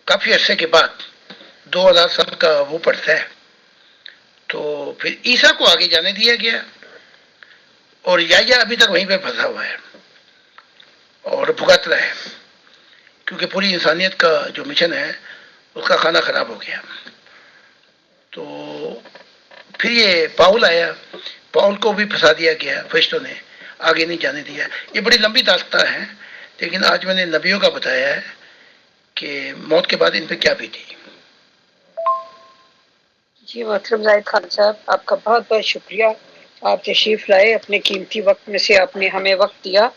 کافی عرصے کے بعد 2000 سال کا وہ پڑتا ہے، تو پھر عیسیٰ کو آگے جانے دیا گیا، اور یحییٰ ابھی تک وہیں پہ پھنسا ہوا ہے اور بھگت رہا ہے، کیونکہ پوری انسانیت کا جو مشن ہے اس کا کھانا خراب ہو گیا. تو پھر یہ پاؤل آیا، پاؤل کو بھی پھنسا دیا گیا، فرشتوں نے آگے نہیں جانے دیا. یہ بڑی لمبی داستان ہے، لیکن آج میں نے نبیوں کا بتایا ہے کہ موت کے بعد ان پہ کیا بیتی. جی محترم زاہد خان صاحب، آپ کا بہت بہت شکریہ، آپ تشریف لائے، اپنے قیمتی وقت میں سے آپ نے ہمیں وقت دیا.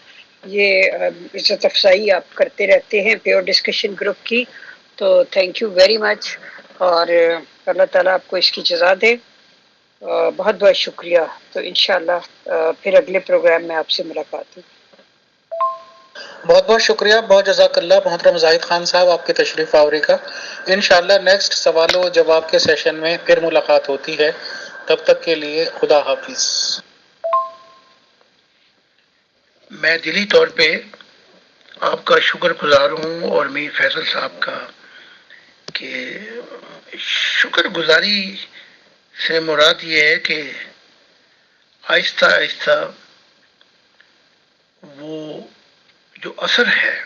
یہ عزت افزائی آپ کرتے رہتے ہیں پیور ڈسکشن گروپ کی، تو تھینک یو ویری مچ، اور اللہ تعالیٰ آپ کو اس کی جزا دے. بہت بہت شکریہ. تو انشاءاللہ پھر اگلے پروگرام میں آپ سے ملاقات ہوگی. بہت بہت شکریہ، بہت جزاک اللہ محترم زاہد خان صاحب آپ کی تشریف آوری کا۔ انشاءاللہ نیکسٹ سوال و جواب کے سیشن میں پھر ملاقات ہوتی ہے، تب تک کے لیے خدا حافظ۔ میں دلی طور پہ آپ کا شکر گزار ہوں اور میر فیصل صاحب کا، کہ شکر گزاری سے مراد یہ ہے کہ آہستہ آہستہ وہ جو اثر ہے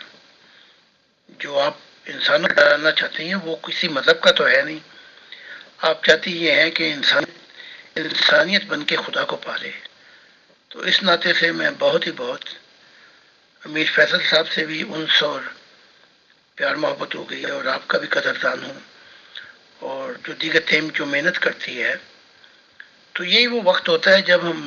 جو آپ انسانوں کو ڈالنا چاہتے ہیں وہ کسی مذہب کا تو ہے نہیں، آپ چاہتی یہ ہے کہ انسانیت بن کے خدا کو پالے۔ تو اس ناطے سے میں بہت میر فیصل صاحب سے بھی انس اور پیار محبت ہو گئی ہے، اور آپ کا بھی قدردان ہوں، اور جو دیگر ٹیم جو محنت کرتی ہے، تو یہی وہ وقت ہوتا ہے جب ہم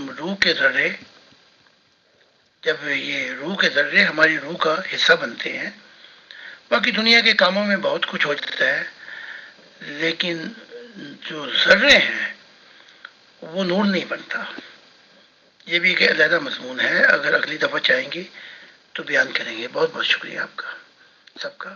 جب یہ روح کے ذرے ہماری روح کا حصہ بنتے ہیں۔ باقی دنیا کے کاموں میں بہت کچھ ہو جاتا ہے، لیکن جو ذرے ہیں وہ نور نہیں بنتا۔ یہ بھی ایک علیحدہ مضمون ہے، اگر اگلی دفعہ چاہیں گے تو بیان کریں گے۔ بہت بہت شکریہ آپ کا سب کا۔